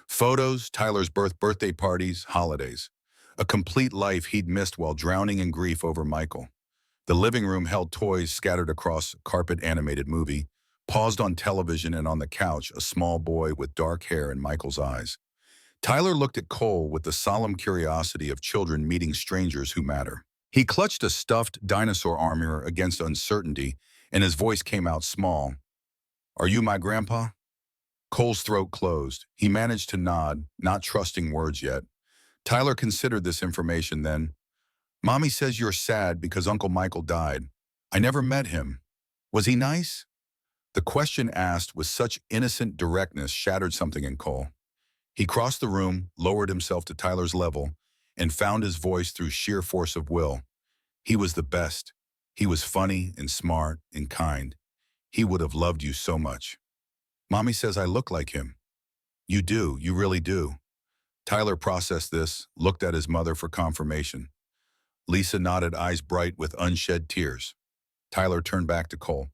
Photos, Tyler's birthday parties, holidays. A complete life he'd missed while drowning in grief over Michael. The living room held toys scattered across a carpet-animated movie, paused on television, and on the couch, a small boy with dark hair and Michael's eyes. Tyler looked at Cole with the solemn curiosity of children meeting strangers who matter. He clutched a stuffed dinosaur armor against uncertainty, and his voice came out small. Are you my grandpa? Cole's throat closed. He managed to nod, not trusting words yet. Tyler considered this information then. Mommy says you're sad because Uncle Michael died. I never met him. Was he nice? The question asked with such innocent directness shattered something in Cole. He crossed the room, lowered himself to Tyler's level, and found his voice through sheer force of will. He was the best. He was funny and smart and kind. He would have loved you so much. Mommy says I look like him. You do, you really do. Tyler processed this, looked at his mother for confirmation. Lisa nodded, eyes bright with unshed tears. Tyler turned back to Cole.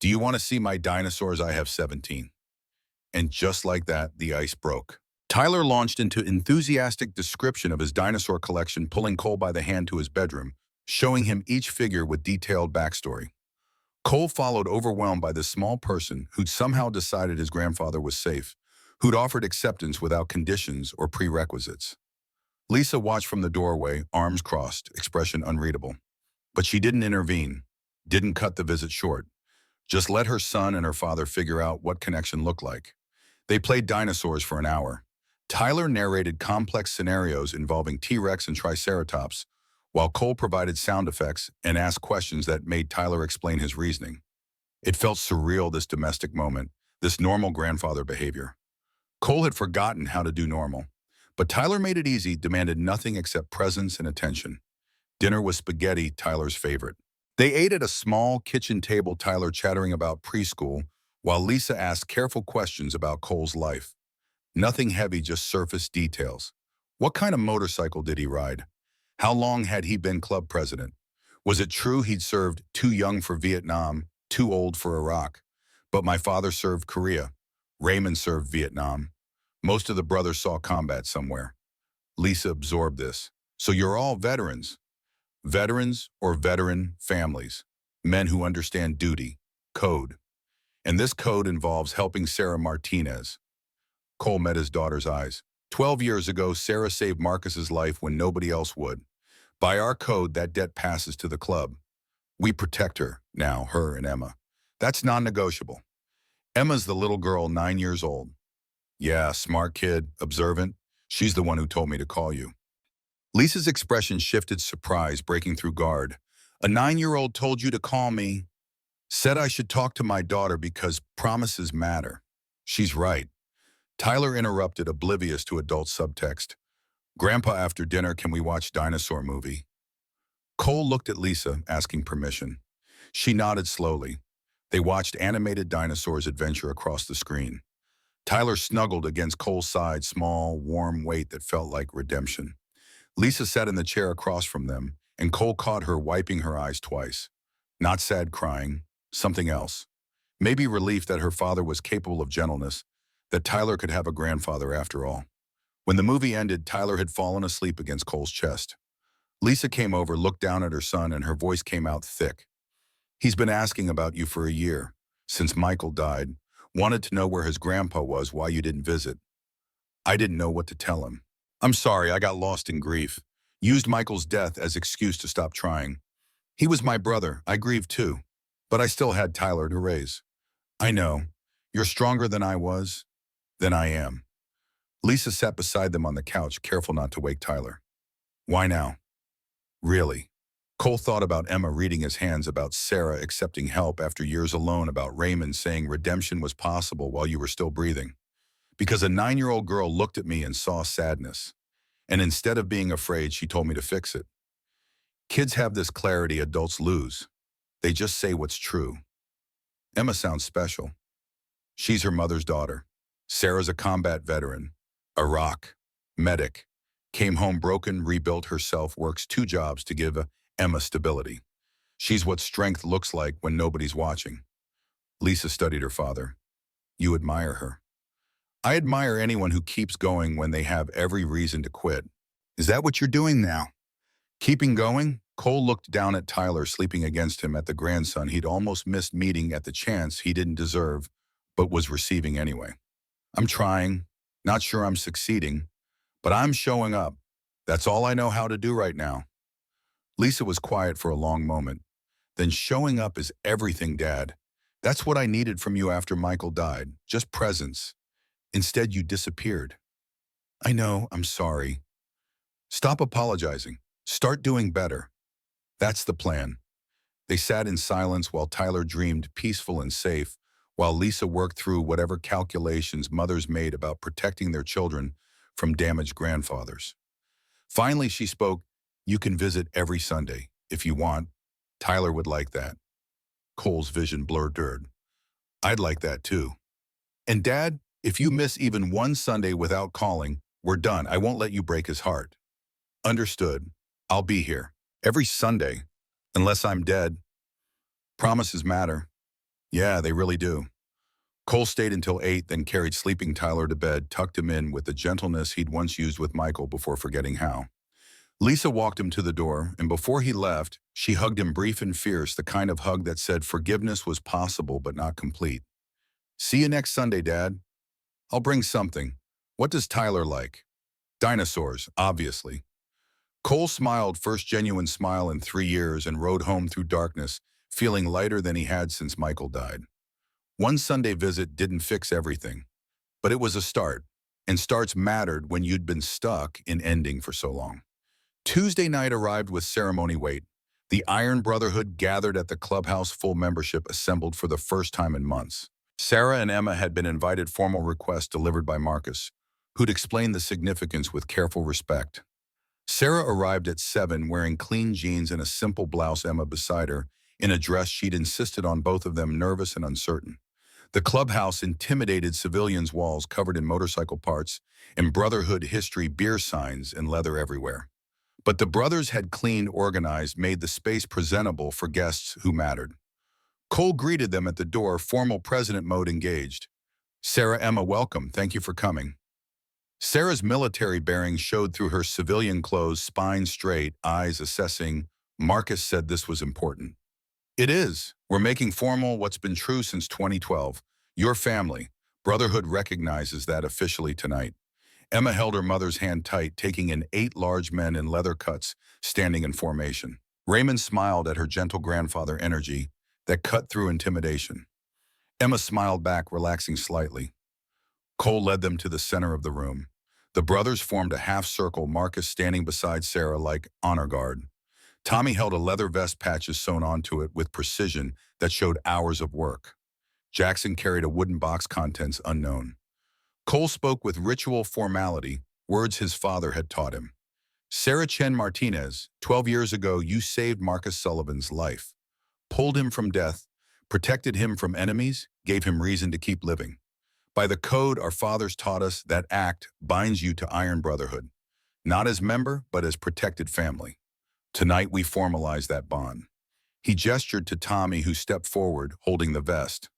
Do you want to see my dinosaurs? I have 17. And just like that, the ice broke. Tyler launched into enthusiastic description of his dinosaur collection, pulling Cole by the hand to his bedroom, showing him each figure with detailed backstory. Cole followed, overwhelmed by this small person who'd somehow decided his grandfather was safe, who'd offered acceptance without conditions or prerequisites. Lisa watched from the doorway, arms crossed, expression unreadable. But she didn't intervene, didn't cut the visit short. Just let her son and her father figure out what connection looked like. They played dinosaurs for an hour. Tyler narrated complex scenarios involving T-Rex and Triceratops, while Cole provided sound effects and asked questions that made Tyler explain his reasoning. It felt surreal, this domestic moment, this normal grandfather behavior. Cole had forgotten how to do normal, but Tyler made it easy, demanded nothing except presence and attention. Dinner was spaghetti, Tyler's favorite. They ate at a small kitchen table, Tyler chattering about preschool, while Lisa asked careful questions about Cole's life. Nothing heavy, just surface details. What kind of motorcycle did he ride? How long had he been club president? Was it true he'd served too young for Vietnam, too old for Iraq? But my father served Korea. Raymond served Vietnam. Most of the brothers saw combat somewhere. Lisa absorbed this. So you're all veterans. Veterans or veteran families. Men who understand duty, code. And this code involves helping Sarah Martinez. Cole met his daughter's eyes. 12 years ago, Sarah saved Marcus's life when nobody else would. By our code, that debt passes to the club. We protect her now, her and Emma. That's non-negotiable. Emma's the little girl, 9 years old. Yeah, smart kid, observant. She's the one who told me to call you. Lisa's expression shifted, surprise breaking through guard. A 9-year-old told you to call me. Said I should talk to my daughter because promises matter. She's right. Tyler interrupted, oblivious to adult subtext. Grandpa, after dinner, can we watch dinosaur movie? Cole looked at Lisa, asking permission. She nodded slowly. They watched animated dinosaurs adventure across the screen. Tyler snuggled against Cole's side, small, warm weight that felt like redemption. Lisa sat in the chair across from them, and Cole caught her wiping her eyes twice. Not sad crying, something else. Maybe relief that her father was capable of gentleness, that Tyler could have a grandfather after all. When the movie ended, Tyler had fallen asleep against Cole's chest. Lisa came over, looked down at her son, and her voice came out thick. He's been asking about you for a year, since Michael died. Wanted to know where his grandpa was, why you didn't visit. I didn't know what to tell him. I'm sorry, I got lost in grief. Used Michael's death as excuse to stop trying. He was my brother, I grieved too. But I still had Tyler to raise. I know. You're stronger than I was, than I am. Lisa sat beside them on the couch, careful not to wake Tyler. Why now? Really? Cole thought about Emma reading his hands, about Sarah accepting help after years alone, about Raymond saying redemption was possible while you were still breathing. Because a 9-year-old girl looked at me and saw sadness. And instead of being afraid, she told me to fix it. Kids have this clarity adults lose. They just say what's true. Emma sounds special. She's her mother's daughter. Sarah's a combat veteran. Iraq. Medic. Came home broken, rebuilt herself, works 2 jobs to give Emma stability. She's what strength looks like when nobody's watching. Lisa studied her father. You admire her. I admire anyone who keeps going when they have every reason to quit. Is that what you're doing now? Keeping going? Cole looked down at Tyler, sleeping against him, at the grandson he'd almost missed meeting, at the chance he didn't deserve, but was receiving anyway. I'm trying. Not sure I'm succeeding, but I'm showing up. That's all I know how to do right now. Lisa was quiet for a long moment. Then showing up is everything, Dad. That's what I needed from you after Michael died, just presence. Instead, you disappeared. I know, I'm sorry. Stop apologizing. Start doing better. That's the plan. They sat in silence while Tyler dreamed, peaceful and safe, while Lisa worked through whatever calculations mothers made about protecting their children from damaged grandfathers. Finally, she spoke, you can visit every Sunday, if you want. Tyler would like that. Cole's vision blurred. I'd like that too. And Dad, if you miss even one Sunday without calling, we're done. I won't let you break his heart. Understood. I'll be here. Every Sunday. Unless I'm dead. Promises matter. Yeah, they really do. Cole stayed until 8, then carried sleeping Tyler to bed, tucked him in with the gentleness he'd once used with Michael before forgetting how. Lisa walked him to the door, and before he left, she hugged him, brief and fierce, the kind of hug that said forgiveness was possible but not complete. See you next Sunday, Dad. I'll bring something. What does Tyler like? Dinosaurs, obviously. Cole smiled, first genuine smile in 3 years, and rode home through darkness, feeling lighter than he had since Michael died. One Sunday visit didn't fix everything, but it was a start. and starts mattered when you'd been stuck in ending for so long. Tuesday night arrived with ceremony weight. The Iron Brotherhood gathered at the clubhouse, full membership assembled for the first time in months. Sarah and Emma had been invited, formal requests delivered by Marcus, who'd explained the significance with careful respect. Sarah arrived at 7 wearing clean jeans and a simple blouse, Emma beside her, in a dress she'd insisted on, both of them nervous and uncertain. The clubhouse intimidated civilians, walls covered in motorcycle parts and Brotherhood history, beer signs and leather everywhere. But the brothers had cleaned, organized, made the space presentable for guests who mattered. Cole greeted them at the door, formal president mode engaged. Sarah, Emma, welcome. Thank you for coming. Sarah's military bearings showed through her civilian clothes, spine straight, eyes assessing. Marcus said this was important. It is. We're making formal what's been true since 2012. Your family. Brotherhood recognizes that officially tonight. Emma held her mother's hand tight, taking in 8 large men in leather cuts, standing in formation. Raymond smiled at her gentle grandfather energy that cut through intimidation. Emma smiled back, relaxing slightly. Cole led them to the center of the room. The brothers formed a half circle, Marcus standing beside Sarah like honor guard. Tommy held a leather vest, patches sewn onto it with precision that showed hours of work. Jackson carried a wooden box, contents unknown. Cole spoke with ritual formality, words his father had taught him. Sarah Chen Martinez, 12 years ago you saved Marcus Sullivan's life, pulled him from death, protected him from enemies, gave him reason to keep living. By the code our fathers taught us, that act binds you to Iron Brotherhood, not as member, but as protected family. Tonight we formalize that bond. He gestured to Tommy, who stepped forward, holding the vest.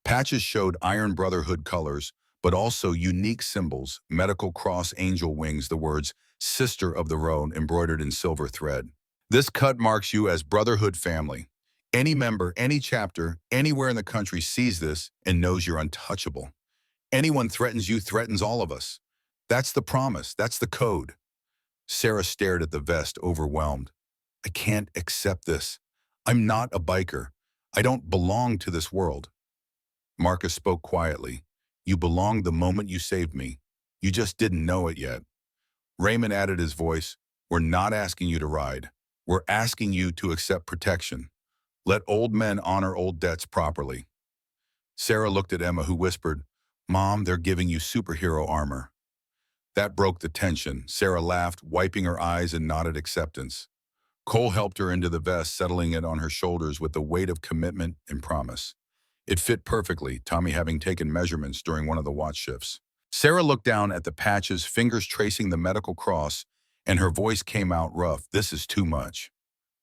Patches showed Iron Brotherhood colors, but also unique symbols, medical cross, angel wings, the words Sister of the Road embroidered in silver thread. This cut marks you as Brotherhood family. Any member, any chapter, anywhere in the country sees this and knows you're untouchable. Anyone threatens you threatens all of us. That's the promise, that's the code. Sarah stared at the vest, overwhelmed. I can't accept this. I'm not a biker. I don't belong to this world. Marcus spoke quietly. You belonged the moment you saved me. You just didn't know it yet. Raymond added his voice. We're not asking you to ride. We're asking you to accept protection. Let old men honor old debts properly. Sarah looked at Emma, who whispered, Mom, they're giving you superhero armor. That broke the tension. Sarah laughed, wiping her eyes, and nodded acceptance. Cole helped her into the vest, settling it on her shoulders with the weight of commitment and promise. It fit perfectly, Tommy having taken measurements during one of the watch shifts. Sarah looked down at the patches, fingers tracing the medical cross, and her voice came out rough. This is too much.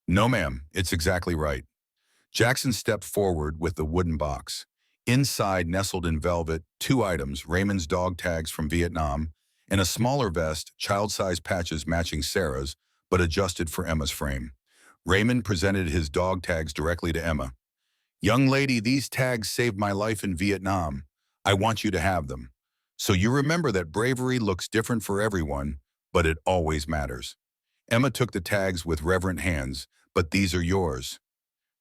No, ma'am, it's exactly right. Jackson stepped forward with the wooden box. Inside, nestled in velvet, 2 items, Raymond's dog tags from Vietnam, and a smaller vest, child-sized patches matching Sarah's, but adjusted for Emma's frame. Raymond presented his dog tags directly to Emma. Young lady, these tags saved my life in Vietnam. I want you to have them. So you remember that bravery looks different for everyone, but it always matters. Emma took the tags with reverent hands, but these are yours.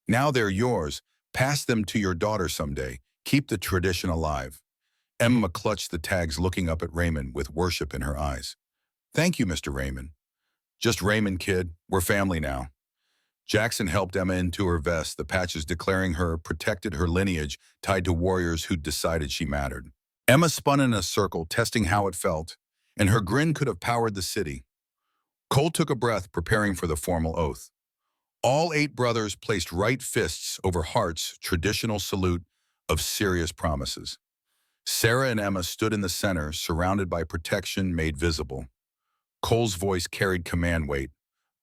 Now they're yours. Pass them to your daughter someday. Keep the tradition alive. Emma clutched the tags, looking up at Raymond with worship in her eyes. Thank you, Mr. Raymond. Just Raymond, kid. We're family now. Jackson helped Emma into her vest, the patches declaring her protected her lineage tied to warriors who'd decided she mattered. Emma spun in a circle, testing how it felt, and her grin could have powered the city. Cole took a breath, preparing for the formal oath. All 8 brothers placed right fists over hearts, traditional salute of serious promises. Sarah and Emma stood in the center, surrounded by protection made visible. Cole's voice carried command weight.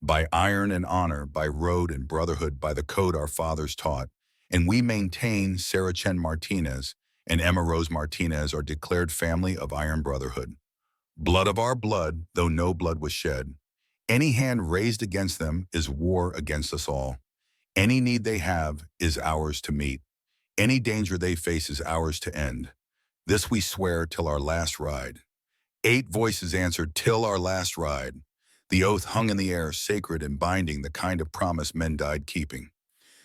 By iron and honor, by road and brotherhood, by the code our fathers taught, and we maintain Sarah Chen Martinez and Emma Rose Martinez are declared family of Iron Brotherhood. Blood of our blood, though no blood was shed. Any hand raised against them is war against us all. Any need they have is ours to meet. Any danger they face is ours to end. This we swear till our last ride. 8 voices answered, till our last ride. The oath hung in the air, sacred and binding, the kind of promise men died keeping.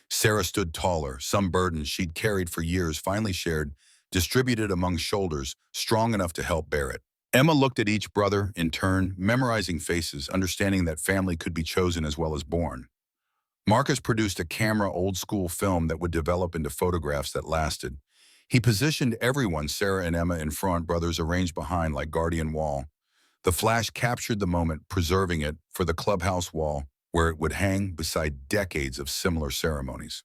Sarah stood taller, some burdens she'd carried for years finally shared, distributed among shoulders, strong enough to help bear it. Emma looked at each brother in turn, memorizing faces, understanding that family could be chosen as well as born. Marcus produced a camera old-school film that would develop into photographs that lasted. He positioned everyone, Sarah and Emma in front, brothers arranged behind like guardian wall. The flash captured the moment, preserving it for the clubhouse wall, where it would hang beside decades of similar ceremonies.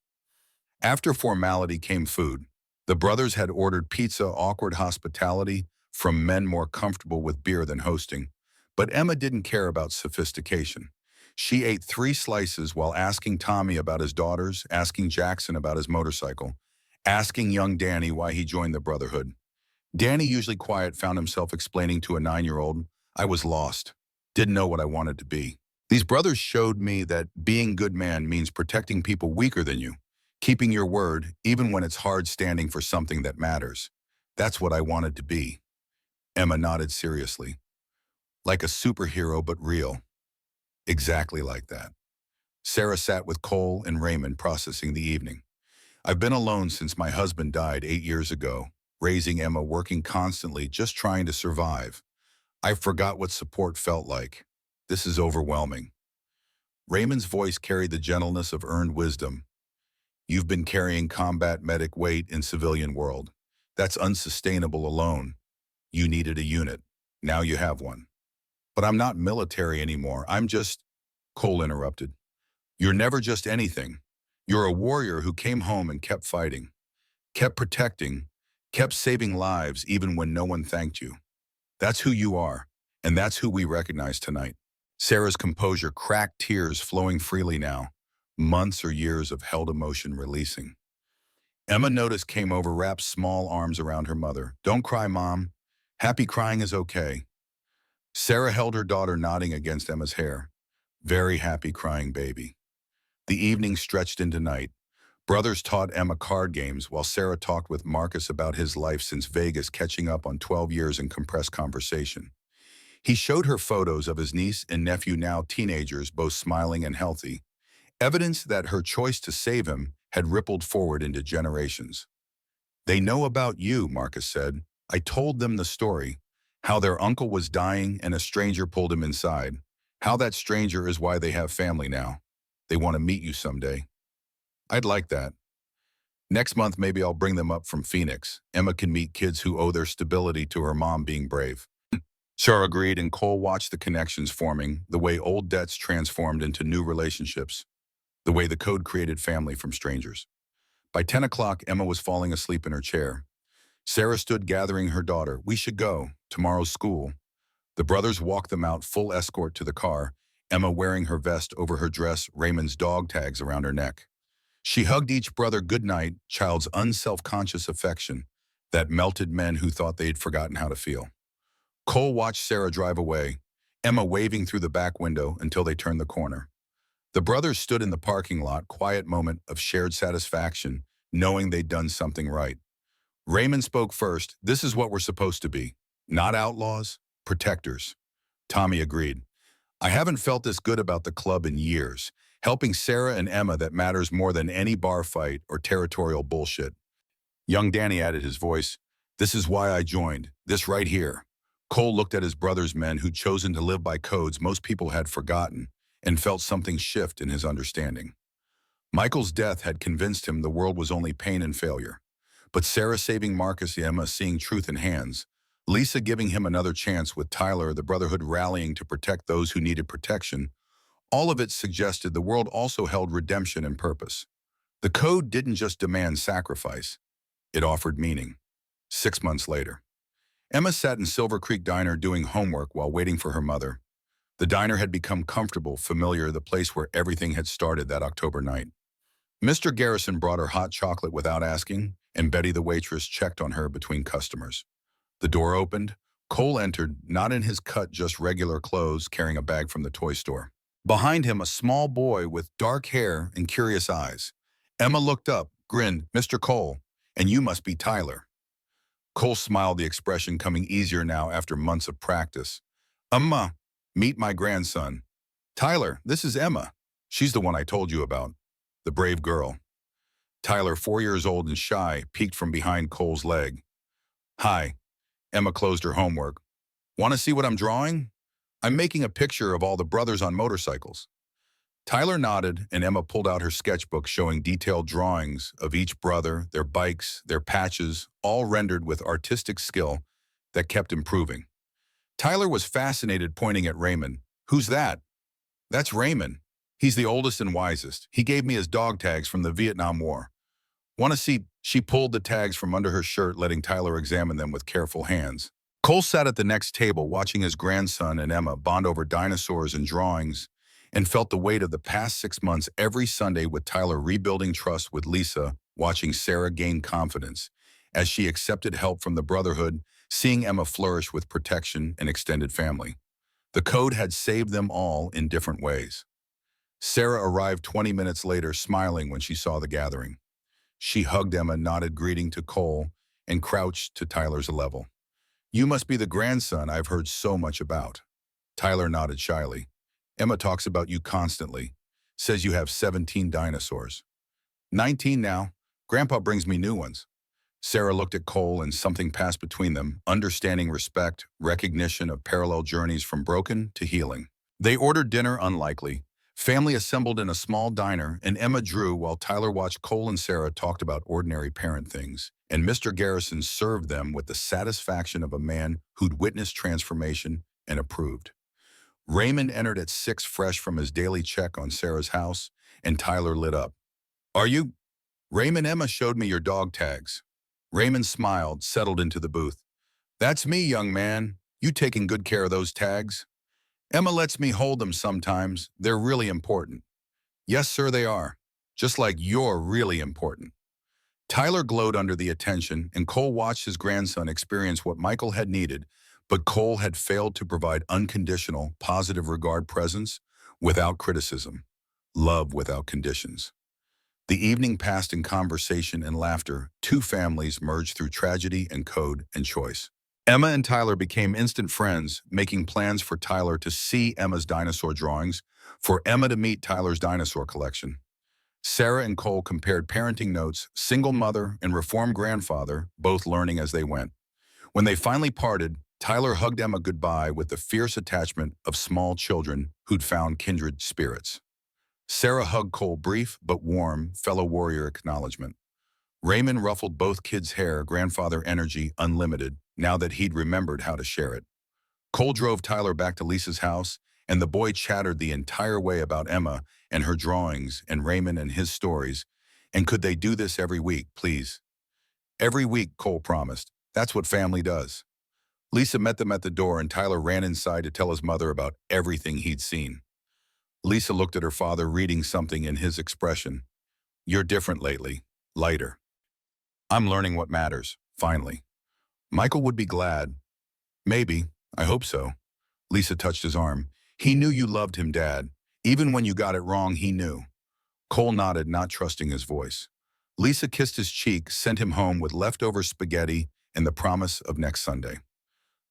After formality came food. The brothers had ordered pizza, awkward hospitality from men more comfortable with beer than hosting. But Emma didn't care about sophistication. She ate 3 slices while asking Tommy about his daughters, asking Jackson about his motorcycle, asking young Danny why he joined the Brotherhood. Danny, usually quiet, found himself explaining to a 9-year-old, "I was lost. Didn't know what I wanted to be." These brothers showed me that being good man means protecting people weaker than you, keeping your word even when it's hard, standing for something that matters. That's what I wanted to be. Emma nodded seriously. Like a superhero, but real. Exactly like that. Sarah sat with Cole and Raymond processing the evening. I've been alone since my husband died 8 years ago, raising Emma, working constantly, just trying to survive. I forgot what support felt like. This is overwhelming. Raymond's voice carried the gentleness of earned wisdom. You've been carrying combat medic weight in civilian world. That's unsustainable alone. You needed a unit. Now you have one. But I'm not military anymore. I'm just... Cole interrupted. You're never just anything. You're a warrior who came home and kept fighting, kept protecting, kept saving lives even when no one thanked you. That's who you are, and that's who we recognize tonight. Sarah's composure cracked, tears flowing freely now, months or years of held emotion releasing. Emma noticed, came over, wrapped small arms around her mother. Don't cry, Mom. Happy crying is okay. Sarah held her daughter, nodding against Emma's hair. Very happy crying, baby. The evening stretched into night. Brothers taught Emma card games while Sarah talked with Marcus about his life since Vegas, catching up on 12 years in compressed conversation. He showed her photos of his niece and nephew, now teenagers, both smiling and healthy, evidence that her choice to save him had rippled forward into generations. They know about you, Marcus said. I told them the story, how their uncle was dying and a stranger pulled him inside, how that stranger is why they have family now. They want to meet you someday. I'd like that. Next month, maybe I'll bring them up from Phoenix. Emma can meet kids who owe their stability to her mom being brave. Sarah agreed, and Cole watched the connections forming, the way old debts transformed into new relationships, the way the code created family from strangers. By 10 o'clock, Emma was falling asleep in her chair. Sarah stood gathering her daughter. We should go. Tomorrow's school. The brothers walked them out, full escort to the car, Emma wearing her vest over her dress, Raymond's dog tags around her neck. She hugged each brother goodnight, child's unself-conscious affection that melted men who thought they'd forgotten how to feel. Cole watched Sarah drive away, Emma waving through the back window until they turned the corner. The brothers stood in the parking lot, quiet moment of shared satisfaction, knowing they'd done something right. Raymond spoke first. This is what we're supposed to be. Not outlaws, protectors. Tommy agreed. I haven't felt this good about the club in years. Helping Sarah and Emma, that matters more than any bar fight or territorial bullshit. Young Danny added his voice. This is why I joined. This right here. Cole looked at his brother's men who'd chosen to live by codes most people had forgotten and felt something shift in his understanding. Michael's death had convinced him the world was only pain and failure. But Sarah saving Marcus, Emma seeing truth in hands, Lisa giving him another chance with Tyler, the Brotherhood rallying to protect those who needed protection, all of it suggested the world also held redemption and purpose. The code didn't just demand sacrifice, it offered meaning. 6 months later, Emma sat in Silver Creek Diner doing homework while waiting for her mother. The diner had become comfortable, familiar, the place where everything had started that October night. Mr. Garrison brought her hot chocolate without asking, and Betty the waitress checked on her between customers. The door opened. Cole entered, not in his cut, just regular clothes, carrying a bag from the toy store. Behind him, a small boy with dark hair and curious eyes. Emma looked up, grinned. Mr. Cole, and you must be Tyler. Cole smiled, the expression coming easier now after months of practice. Meet my grandson. Tyler, this is Emma. She's the one I told you about. The brave girl. Tyler, 4 years old and shy, peeked from behind Cole's leg. Hi. Emma closed her homework. Want to see what I'm drawing? I'm making a picture of all the brothers on motorcycles. Tyler nodded, and Emma pulled out her sketchbook showing detailed drawings of each brother, their bikes, their patches, all rendered with artistic skill that kept improving. Tyler was fascinated, pointing at Raymond. Who's that? That's Raymond. He's the oldest and wisest. He gave me his dog tags from the Vietnam War. Want to see? She pulled the tags from under her shirt, letting Tyler examine them with careful hands. Cole sat at the next table watching his grandson and Emma bond over dinosaurs and drawings, and felt the weight of the past 6 months every Sunday, with Tyler rebuilding trust with Lisa, watching Sarah gain confidence as she accepted help from the Brotherhood, seeing Emma flourish with protection and extended family. The code had saved them all in different ways. Sarah arrived 20 minutes later, smiling when she saw the gathering. She hugged Emma, nodded greeting to Cole, and crouched to Tyler's level. You must be the grandson I've heard so much about. Tyler nodded shyly. Emma talks about you constantly. Says you have 17 dinosaurs. 19 now. Grandpa brings me new ones. Sarah looked at Cole, and something passed between them, understanding, respect, recognition of parallel journeys from broken to healing. They ordered dinner, unlikely. Family assembled in a small diner, and Emma drew while Tyler watched. Cole and Sarah talked about ordinary parent things, and Mr. Garrison served them with the satisfaction of a man who'd witnessed transformation and approved. Raymond entered at 6, fresh from his daily check on Sarah's house, and Tyler lit up. Are you? Raymond, Emma showed me your dog tags. Raymond smiled, settled into the booth. That's me, young man. You taking good care of those tags? Emma lets me hold them sometimes. They're really important. Yes, sir, they are. Just like you're really important. Tyler glowed under the attention, and Cole watched his grandson experience what Michael had needed, but Cole had failed to provide unconditional, positive regard, presence without criticism, love without conditions. The evening passed in conversation and laughter. Two families merged through tragedy and code and choice. Emma and Tyler became instant friends, making plans for Tyler to see Emma's dinosaur drawings, for Emma to meet Tyler's dinosaur collection. Sarah and Cole compared parenting notes, single mother and reformed grandfather, both learning as they went. When they finally parted, Tyler hugged Emma goodbye with the fierce attachment of small children who'd found kindred spirits. Sarah hugged Cole, brief but warm, fellow warrior acknowledgement. Raymond ruffled both kids' hair, grandfather energy unlimited, now that he'd remembered how to share it. Cole drove Tyler back to Lisa's house, and the boy chattered the entire way about Emma and her drawings and Raymond and his stories. And could they do this every week, please? Every week, Cole promised. That's what family does. Lisa met them at the door, and Tyler ran inside to tell his mother about everything he'd seen. Lisa looked at her father, reading something in his expression. You're different lately, lighter. I'm learning what matters, finally. Michael would be glad. Maybe, I hope so. Lisa touched his arm. He knew you loved him, Dad. Even when you got it wrong, he knew. Cole nodded, not trusting his voice. Lisa kissed his cheek, sent him home with leftover spaghetti and the promise of next Sunday.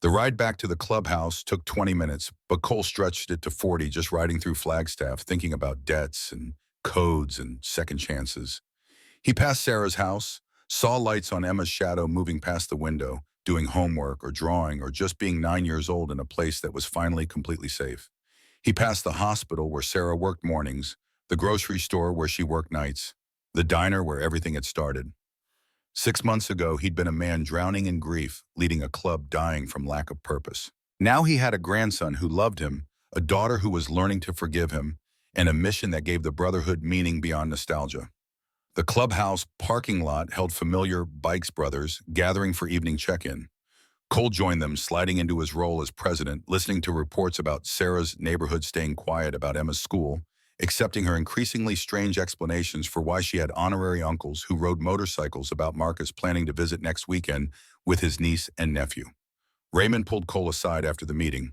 The ride back to the clubhouse took 20 minutes, but Cole stretched it to 40 just riding through Flagstaff, thinking about debts and codes and second chances. He passed Sarah's house, saw lights on Emma's shadow moving past the window, doing homework or drawing or just being 9 years old in a place that was finally completely safe. He passed the hospital where Sarah worked mornings, the grocery store where she worked nights, the diner where everything had started. 6 months ago, he'd been a man drowning in grief, leading a club dying from lack of purpose. Now he had a grandson who loved him, a daughter who was learning to forgive him, and a mission that gave the Brotherhood meaning beyond nostalgia. The clubhouse parking lot held familiar Bikes brothers, gathering for evening check-in. Cole joined them, sliding into his role as president, listening to reports about Sarah's neighborhood staying quiet about Emma's school, accepting her increasingly strange explanations for why she had honorary uncles who rode motorcycles, about Marcus planning to visit next weekend with his niece and nephew. Raymond pulled Cole aside after the meeting.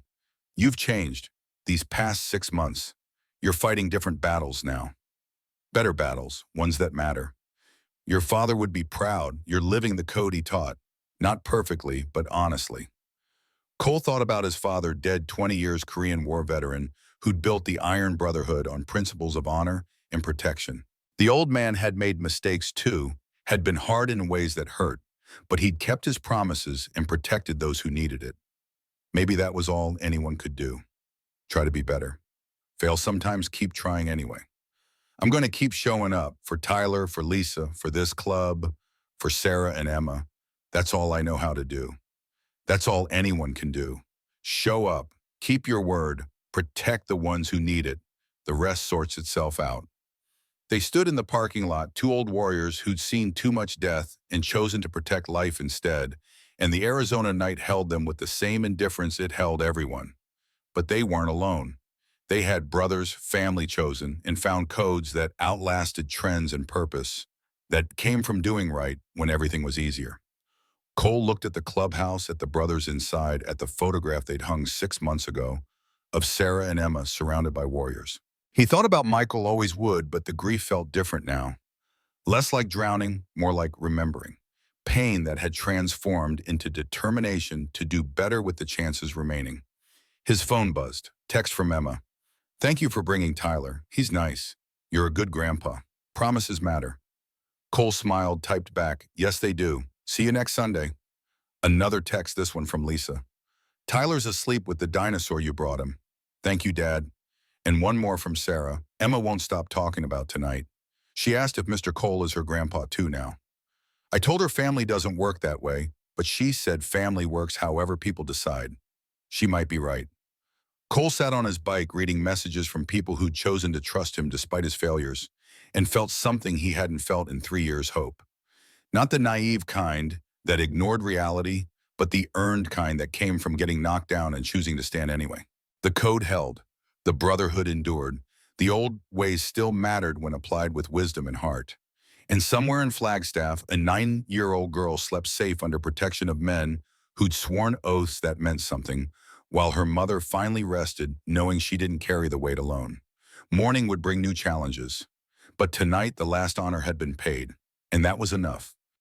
You've changed. These past 6 months. You're fighting different battles now. Better battles, ones that matter. Your father would be proud. You're living the code he taught. Not perfectly, but honestly. Cole thought about his father, dead 20 years Korean War veteran, who'd built the Iron Brotherhood on principles of honor and protection. The old man had made mistakes too, had been hard in ways that hurt, but he'd kept his promises and protected those who needed it. Maybe that was all anyone could do. Try to be better. Fail sometimes, keep trying anyway. I'm going to keep showing up for Tyler, for Lisa, for this club, for Sarah and Emma. That's all I know how to do. That's all anyone can do. Show up, keep your word, protect the ones who need it. The rest sorts itself out. They stood in the parking lot, two old warriors who'd seen too much death and chosen to protect life instead, and the Arizona night held them with the same indifference it held everyone. But they weren't alone. They had brothers, family chosen, and found codes that outlasted trends and purpose, that came from doing right when everything was easier. Cole looked at the clubhouse, at the brothers inside, at the photograph they'd hung 6 months ago of Sarah and Emma surrounded by warriors. He thought about Michael always would, but the grief felt different now. Less like drowning, more like remembering. Pain that had transformed into determination to do better with the chances remaining. His phone buzzed. Text from Emma. Thank you for bringing Tyler. He's nice. You're a good grandpa. Promises matter. Cole smiled, typed back, yes they do. See you next Sunday. Another text, this one from Lisa. Tyler's asleep with the dinosaur you brought him. Thank you, Dad. And one more from Sarah. Emma won't stop talking about tonight. She asked if Mr. Cole is her grandpa too now. I told her family doesn't work that way, but she said family works however people decide. She might be right. Cole sat on his bike reading messages from people who'd chosen to trust him despite his failures, and felt something he hadn't felt in 3 years' hope. Not the naive kind that ignored reality, but the earned kind that came from getting knocked down and choosing to stand anyway. The code held. The brotherhood endured. The old ways still mattered when applied with wisdom and heart. And somewhere in Flagstaff, a 9-year-old girl slept safe under protection of men who'd sworn oaths that meant something, while her mother finally rested, knowing she didn't carry the weight alone. Morning would bring new challenges. But tonight, the last honor had been paid, and that was enough.